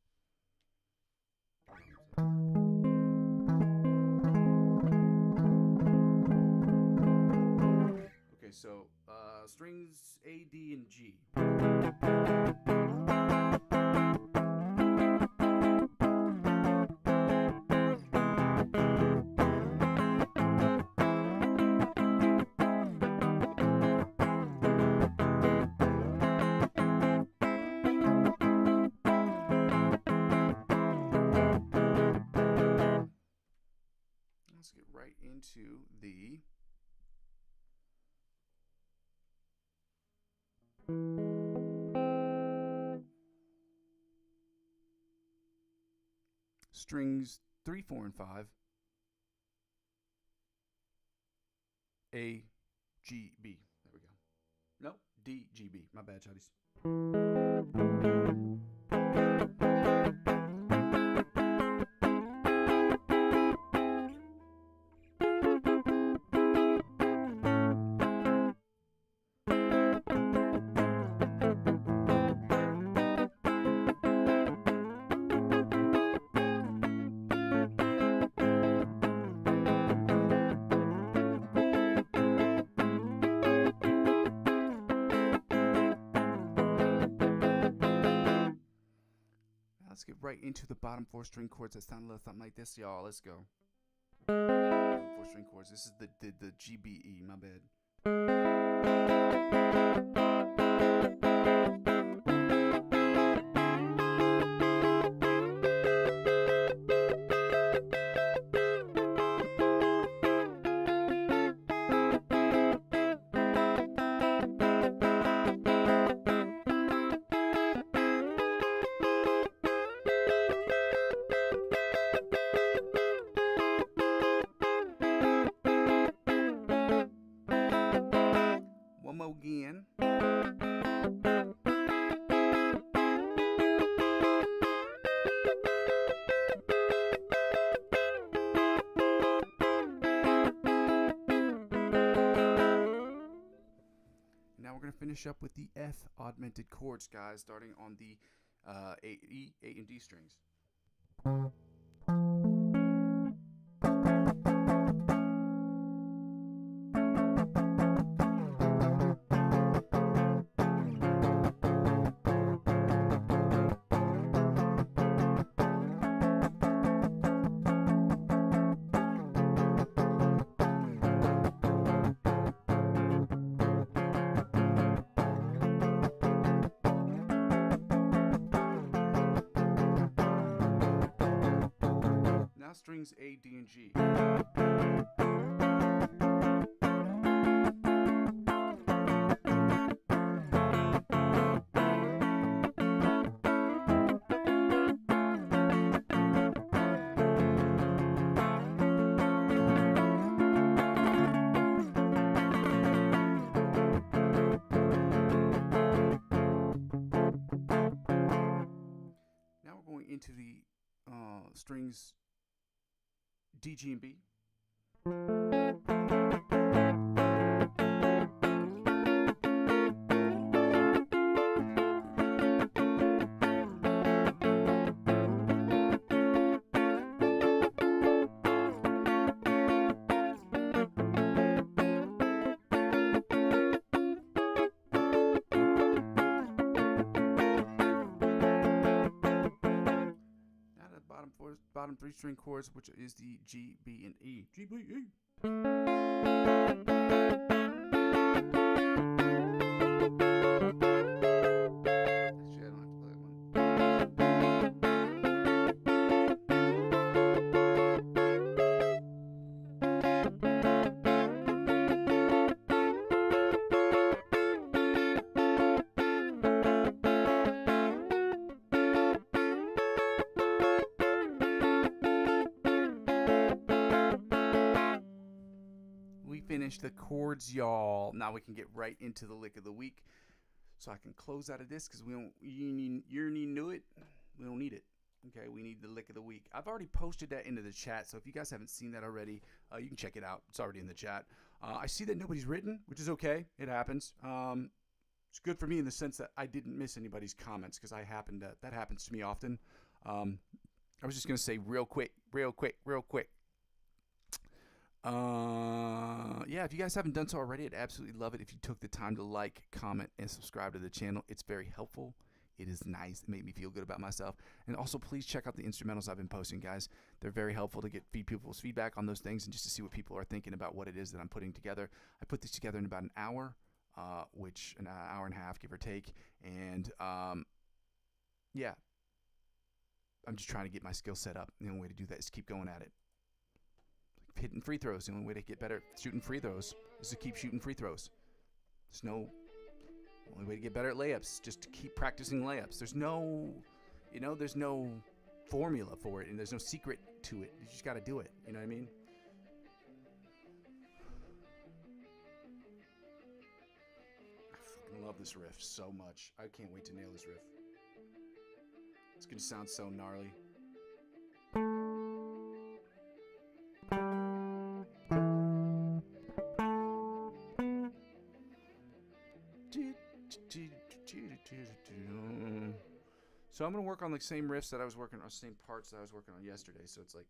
Okay, so strings A, D, and G. Let's get right into the strings 3, 4, and 5. A, G, B. There we go. Nope, D, G, B. My bad, chotties. Let's get right into the bottom 4 string chords that sound a little something like this, y'all. Let's go. Bottom 4 string chords. This is the G, B, E. My bad. One more again. Now we're going to finish up with the F augmented chords, guys, starting on the E, A, and D strings. Now strings A, D, and G. Now we're going into the strings D, G, and B. Bottom 3 string chords, which is the G, B, and E. G, B, E. finished the chords, y'all. Now we can get right into the lick of the week. So I can close out of this because we don't. You need to know it. We don't need it. Okay, we need the lick of the week. I've already posted that into the chat, so if you guys haven't seen that already, you can check it out. It's already in the chat. I see that nobody's written, which is okay. It happens. It's good for me in the sense that I didn't miss anybody's comments because that happens to me often. I was just gonna say real quick. Yeah, if you guys haven't done so already, I'd absolutely love it if you took the time to like, comment, and subscribe to the channel. It's very helpful. It is nice. It made me feel good about myself. And also, please check out the instrumentals I've been posting, guys. They're very helpful to get people's feedback on those things and just to see what people are thinking about what it is that I'm putting together. I put these together in about an hour, which an hour and a half, give or take. And yeah, I'm just trying to get my skill set up. The only way to do that is keep going at it. Like hitting free throws. The only way to get better at shooting free throws is to keep shooting free throws. The only way to get better at layups is just to keep practicing layups. There's no formula for it, and there's no secret to it. You just got to do it. You know what I mean? I fucking love this riff so much. I can't wait to nail this riff. It's gonna sound so gnarly. So I'm gonna work on the same riffs that I was working on, same parts that I was working on yesterday. So it's like.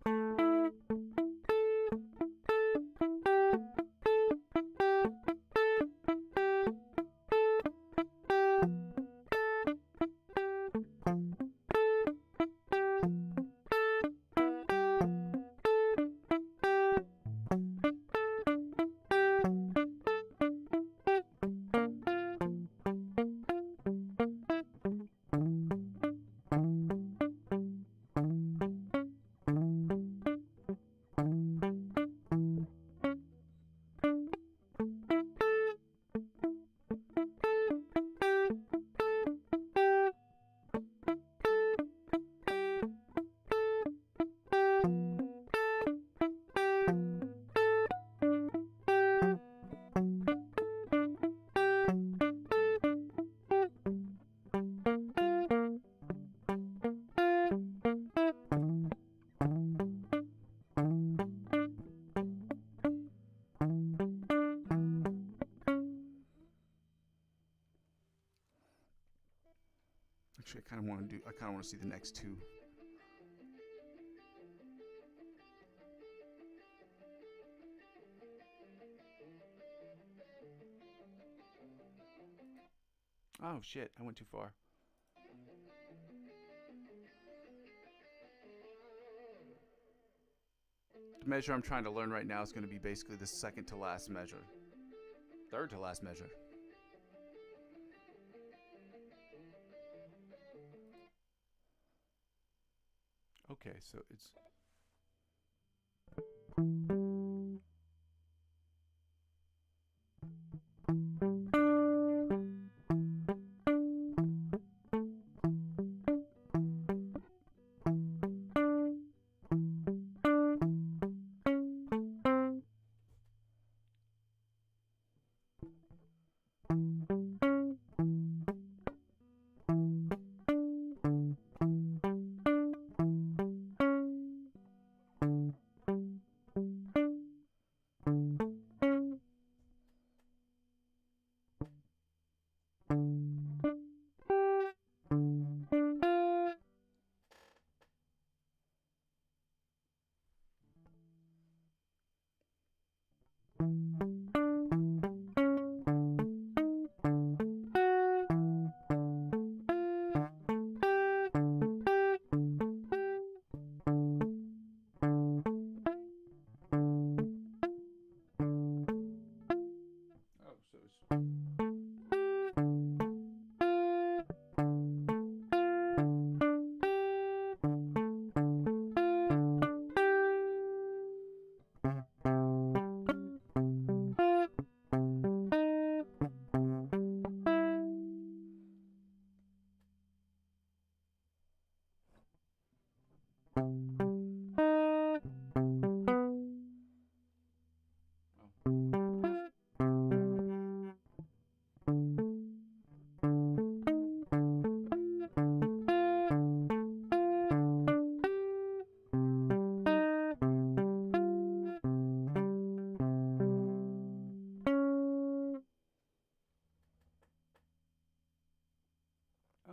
Actually, I kind of want to see the next two. Oh shit, I went too far. The measure I'm trying to learn right now is going to be basically the second to last measure. Third to last measure. Okay, so it's...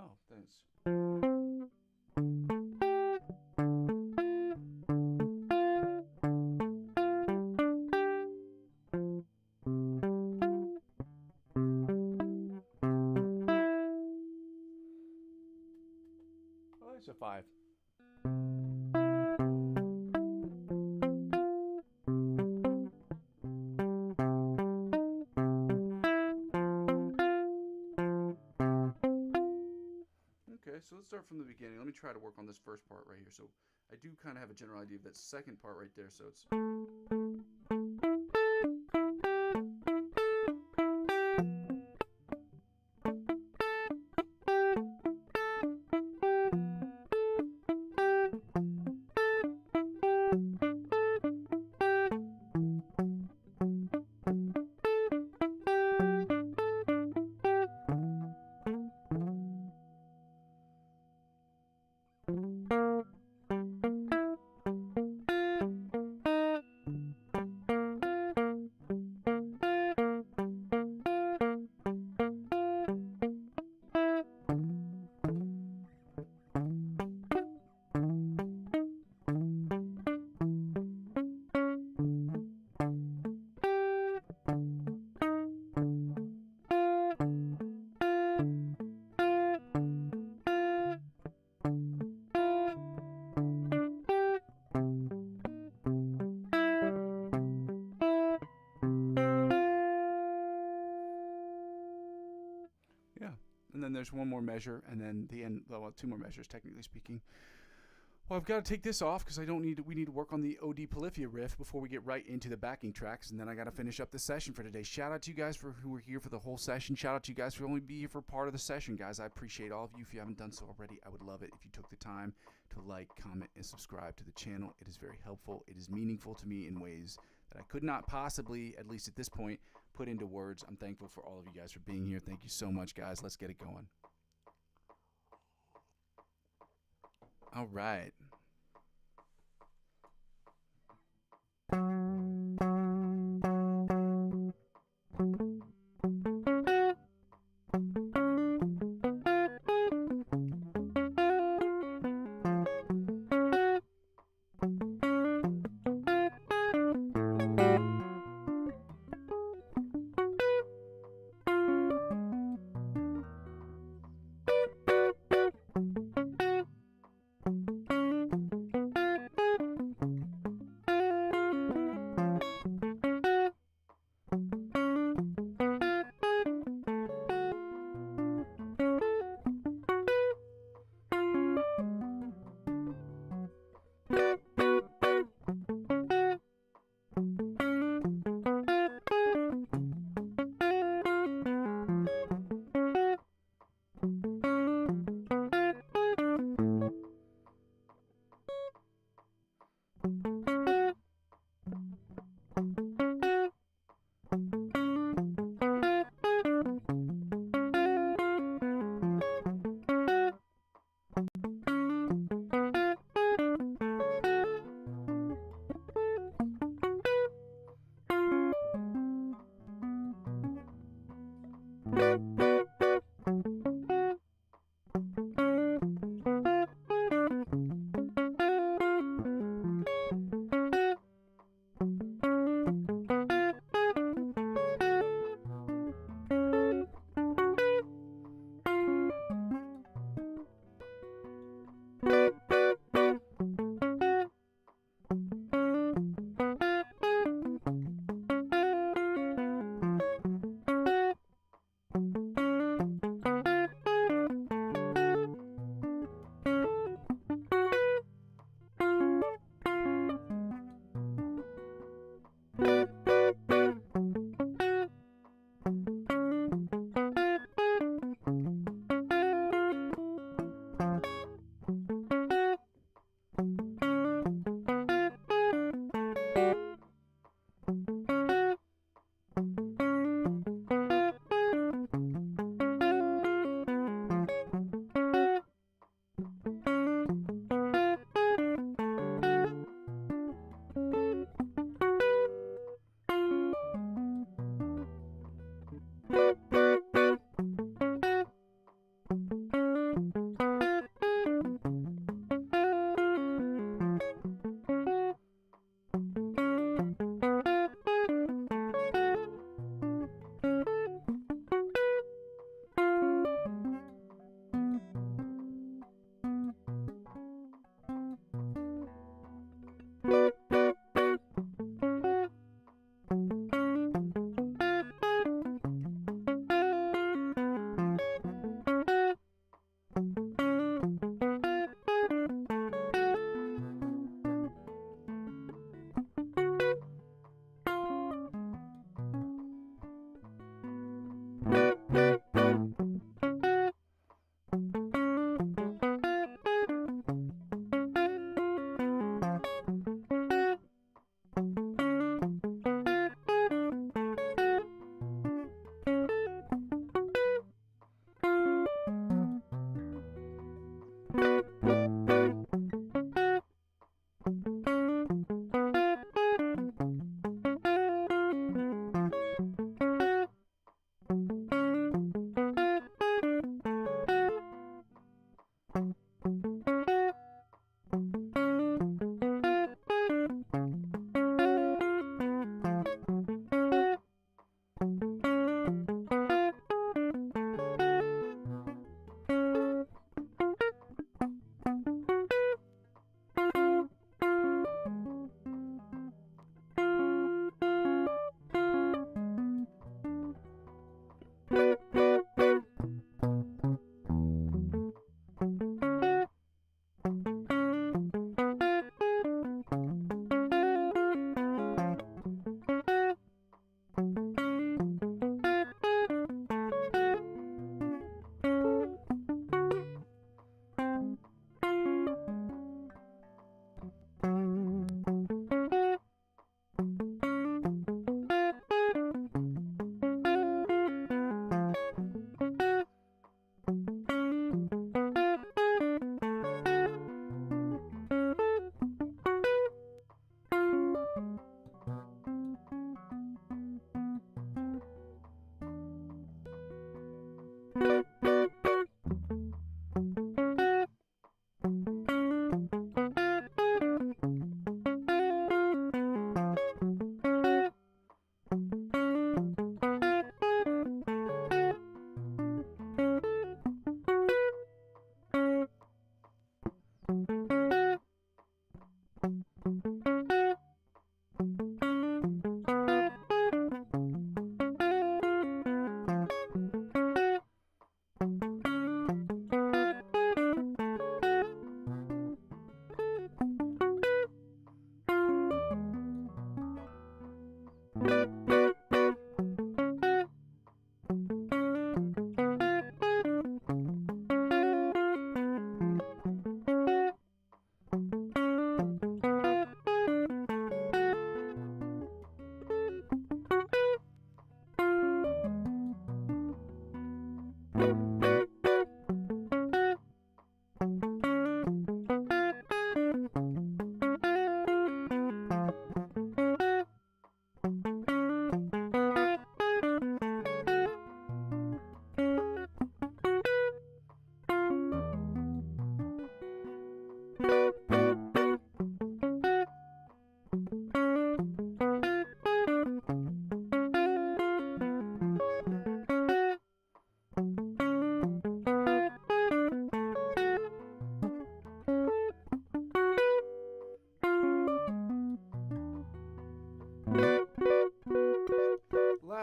Oh, thanks. Oh, it's a 5. Okay, so let's start from the beginning. Let me try to work on this first part right here. So I do kind of have a general idea of that second part right there. So it's... Yeah. And then there's one more measure, and then the end, well, 2 more measures, technically speaking. Well, I've got to take this off because we need to work on the OD Polyphia riff before we get right into the backing tracks, and then I got to finish up the session for today. Shout out to you guys who were here for the whole session. Shout out to you guys for only being here for part of the session, guys. I appreciate all of you. If you haven't done so already, I would love it if you took the time to like, comment, and subscribe to the channel. It is very helpful. It is meaningful to me in ways that I could not possibly, at least at this point, put into words. I'm thankful for all of you guys for being here. Thank you so much, guys. Let's get it going. All right.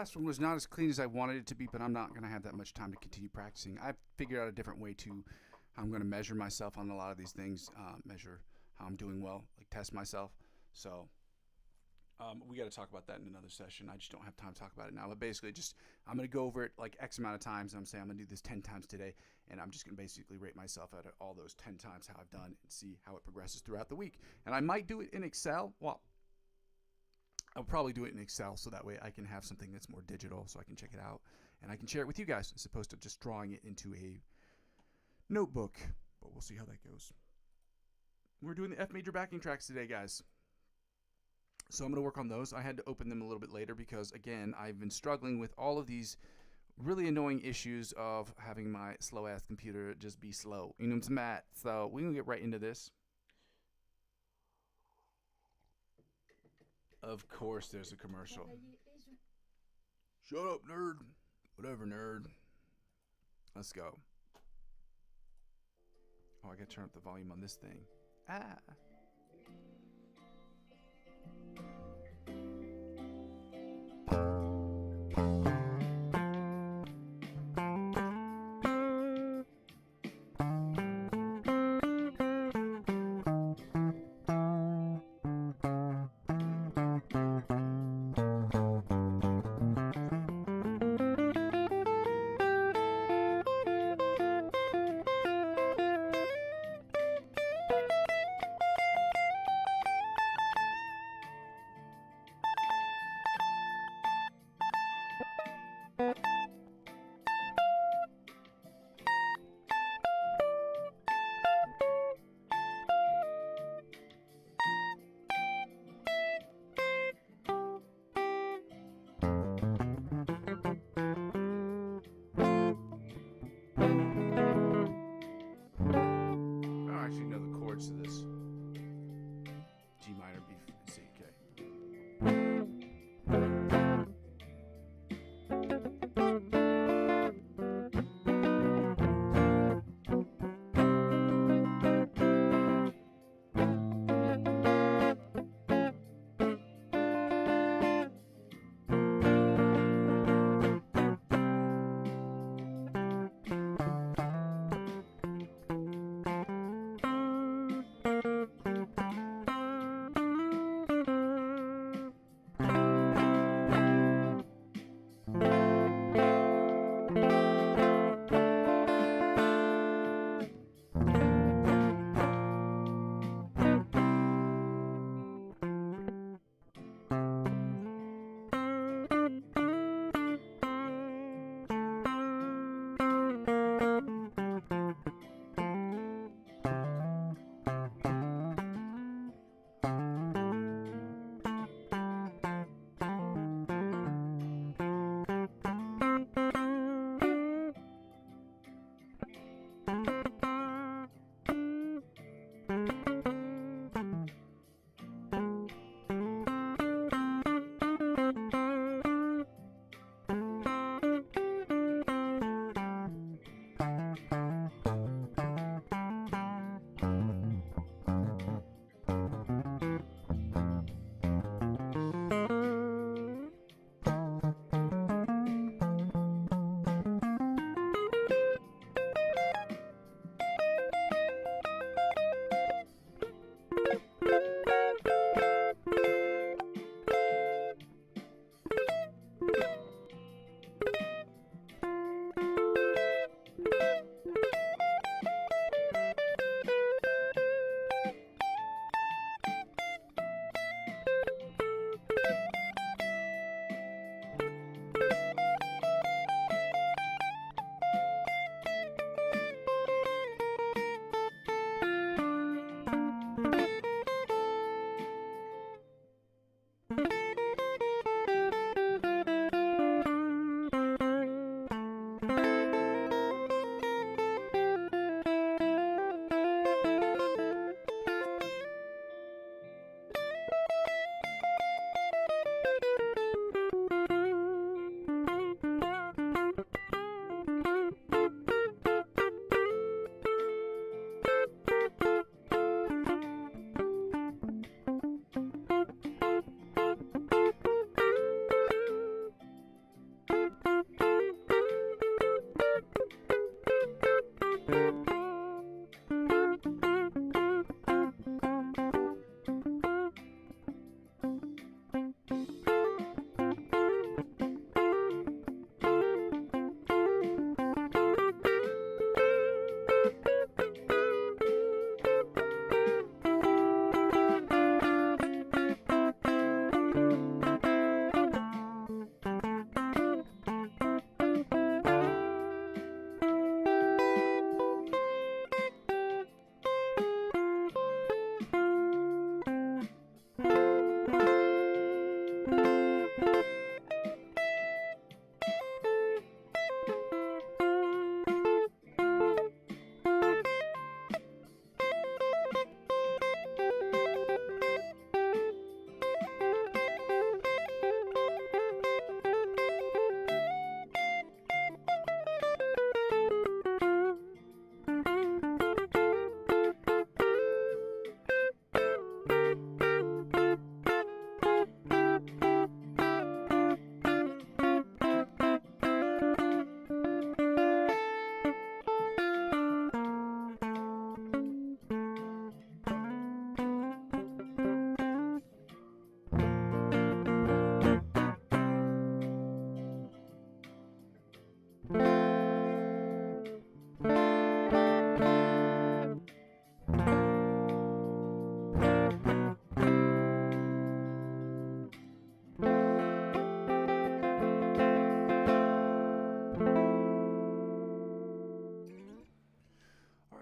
last one was not as clean as I wanted it to be, but I'm not going to have that much time to continue practicing. I've figured out a different way to how I'm going to measure myself on a lot of these things, measure how I'm doing well, like test myself. So we got to talk about that in another session. I just don't have time to talk about it now. But basically, I'm going to go over it like X amount of times. And I'm saying I'm going to do this 10 times today. And I'm just going to basically rate myself out of all those 10 times how I've done and see how it progresses throughout the week. And I might do it in Excel. Well, I'll probably do it in Excel so that way I can have something that's more digital so I can check it out. And I can share it with you guys as opposed to just drawing it into a notebook. But we'll see how that goes. We're doing the F major backing tracks today, guys. So I'm going to work on those. I had to open them a little bit later because, again, I've been struggling with all of these really annoying issues of having my slow-ass computer just be slow. You know what I'm saying? So we're going to get right into this. Of course there's a commercial. Shut up, nerd. Whatever, nerd. Let's go. Oh, I got to turn up the volume on this thing. Ah.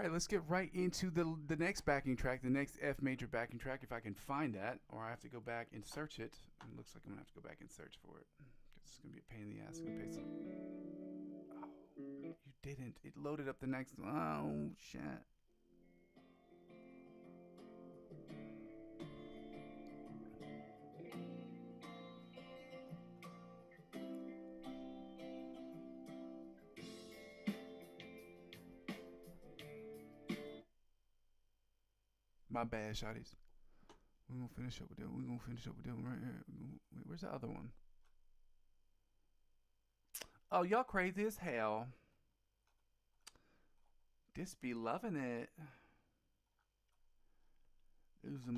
right, let's get right into the next backing track, the next F major backing track, if I can find that, or I have to go back and search it. It looks like I'm gonna have to go back and search for it. It's gonna be a pain in the ass. I'm gonna pay some. Oh, you didn't. It loaded up the next. Oh shit. My bad, shotties. We're gonna finish up with that. We're gonna finish up with that one right here. Wait, where's the other one? Oh, y'all crazy as hell. This be loving it. This is some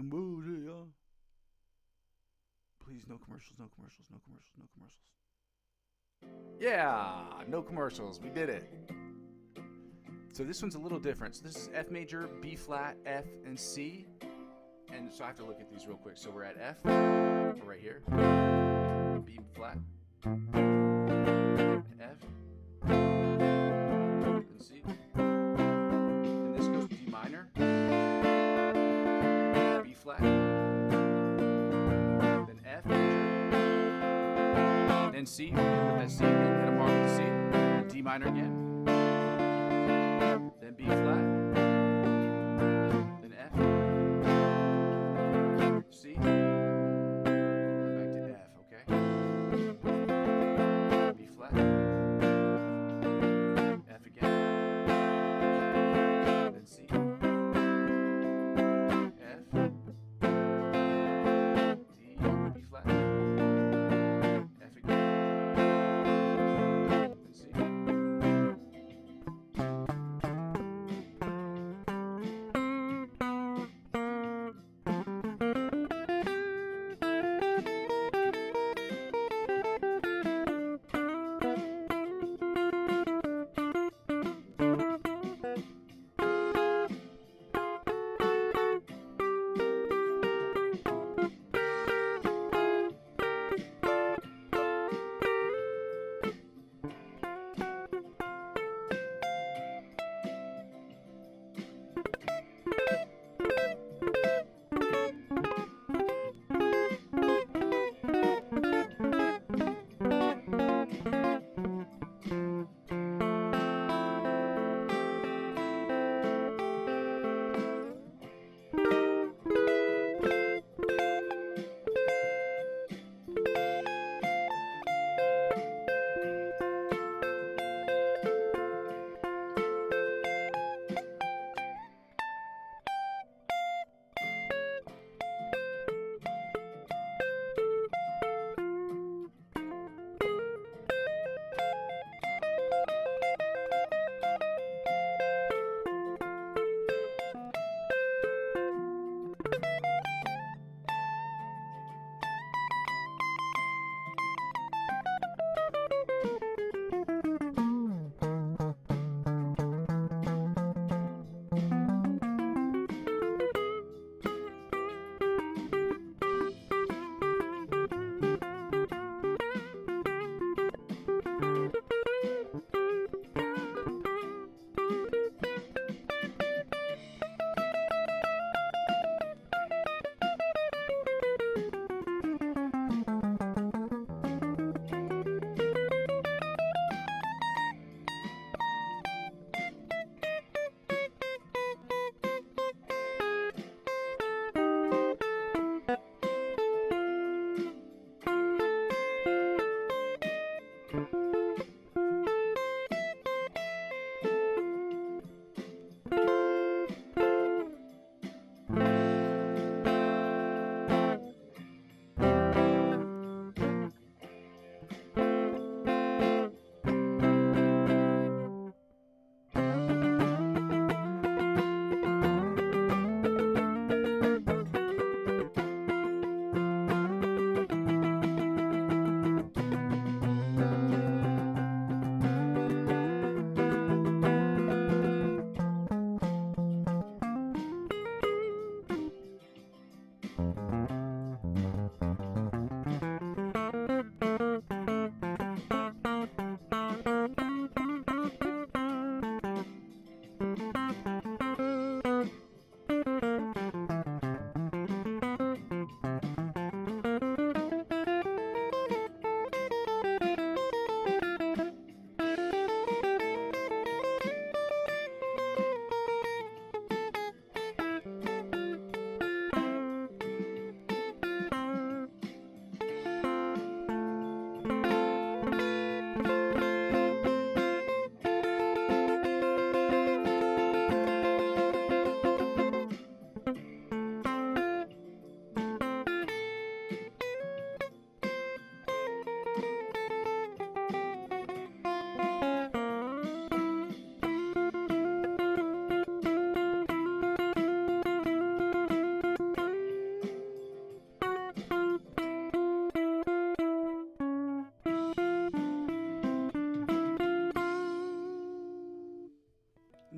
bullshit, y'all. Please, no commercials, no commercials, no commercials, no commercials. Yeah, no commercials. We did it. So this one's a little different. So this is F major, B flat, F, and C. And so I have to look at these real quick. So we're at F, right here. B flat, F, and C. And this goes D minor, B flat, then F major, then C. With that C again, hit a mark with the C. D minor again. Then B flat, then F, C, and back to F, okay? B flat, F again, then C, F, D, B flat, F again, then C.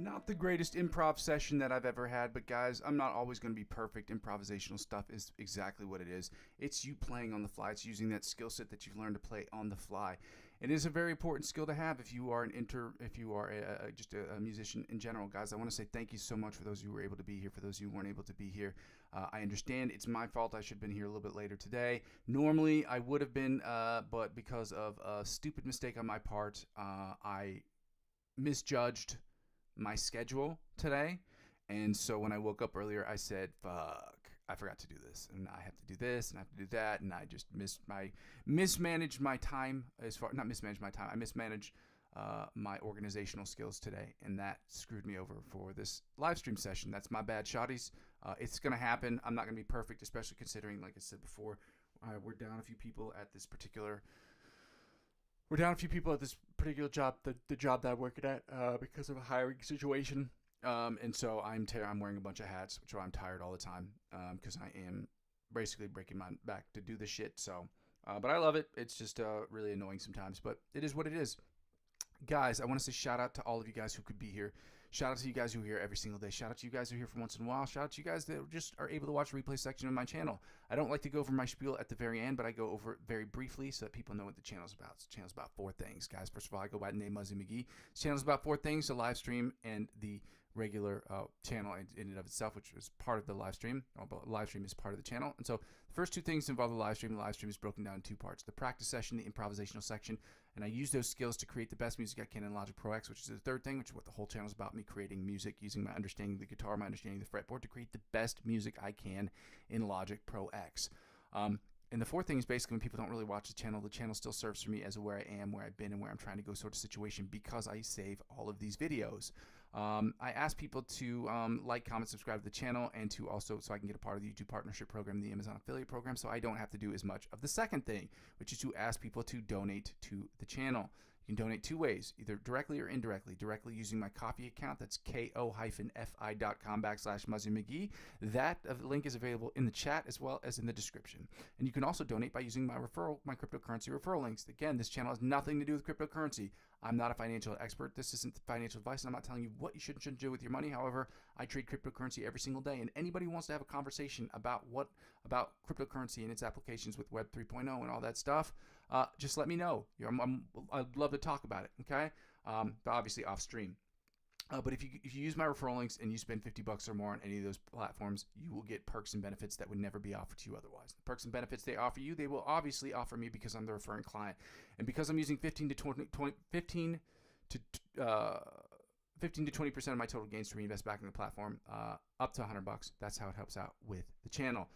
Not the greatest improv session that I've ever had, but guys, I'm not always going to be perfect. Improvisational stuff is exactly what it is. It's you playing on the fly. It's using that skill set that you've learned to play on the fly. It is a very important skill to have if you are just a musician in general, guys. I want to say thank you so much for those who were able to be here. For those who weren't able to be here, I understand it's my fault. I should have been here a little bit later today. Normally, I would have been, but because of a stupid mistake on my part, I misjudged my schedule today, and so when I woke up earlier, I said, fuck, I forgot to do this, and I have to do this, and I have to do that, and I just mismanaged my time. Not mismanaged my time, I mismanaged my organizational skills today, and that screwed me over for this live stream session. That's my bad, shotties. It's gonna happen. I'm not gonna be perfect, especially considering, like I said before, we're down a few people at this particular job, the job that I'm working at, because of a hiring situation. And so I'm wearing a bunch of hats, which I'm tired all the time, because I am basically breaking my back to do this shit. So, but I love it. It's just really annoying sometimes, but it is what it is. Guys, I want to say shout out to all of you guys who could be here. Shout out to you guys who are here every single day. Shout out to you guys who are here for once in a while. Shout out to you guys that just are able to watch the replay section of my channel. I don't like to go over my spiel at the very end, but I go over it very briefly so that people know what the channel's about. The channel's about 4 things, guys. First of all, I go by the name Muzzy McGee. The channel's about 4 things: the live stream and the regular channel in and of itself, which is part of the live stream. The live stream is part of the channel. And so the first 2 things involve the live stream. The live stream is broken down in 2 parts: the practice session, the improvisational section. And I use those skills to create the best music I can in Logic Pro X, which is the 3rd thing, which is what the whole channel is about: me creating music using my understanding of the guitar, my understanding of the fretboard to create the best music I can in Logic Pro X. And the 4th thing is basically when people don't really watch the channel still serves for me as where I am, where I've been, and where I'm trying to go sort of situation, because I save all of these videos. I ask people to like, comment, subscribe to the channel, and to also, so I can get a part of the YouTube partnership program, the Amazon affiliate program, so I don't have to do as much of the 2nd thing, which is to ask people to donate to the channel. You can donate 2 ways, either directly or indirectly. Directly using my Ko-fi account, that's ko-fi.com/Muzzy McGee. That link is available in the chat as well as in the description. And you can also donate by using my cryptocurrency referral links. Again, this channel has nothing to do with cryptocurrency. I'm not a financial expert. This isn't financial advice, and I'm not telling you what you should and shouldn't do with your money. However, I trade cryptocurrency every single day, and anybody who wants to have a conversation about cryptocurrency and its applications with Web 3.0 and all that stuff, just let me know. I'd love to talk about it, okay? But obviously off stream. But if you use my referral links and you spend $50 or more on any of those platforms, you will get perks and benefits that would never be offered to you otherwise. The perks and benefits they offer you, they will obviously offer me because I'm the referring client, and because I'm using 15 to 20% of my total gains to reinvest back in the platform, up to $100. That's how it helps out with the channel.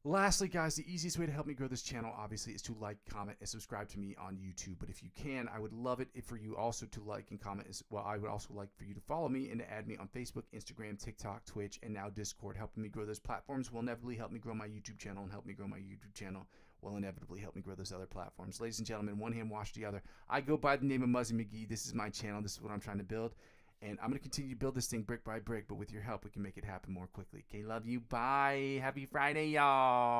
Lastly, guys, the easiest way to help me grow this channel, obviously, is to like, comment, and subscribe to me on YouTube. But if you can, I would love it for you also to like and comment as well. I would also like for you to follow me and to add me on Facebook, Instagram, TikTok, Twitch, and now Discord. Helping me grow those platforms will inevitably help me grow my YouTube channel, and help me grow my YouTube channel will inevitably help me grow those other platforms. Ladies and gentlemen, one hand wash the other. I go by the name of Muzzy McGee. This is my channel. This is what I'm trying to build. And I'm going to continue to build this thing brick by brick, but with your help, we can make it happen more quickly. Okay, love you. Bye. Happy Friday, y'all.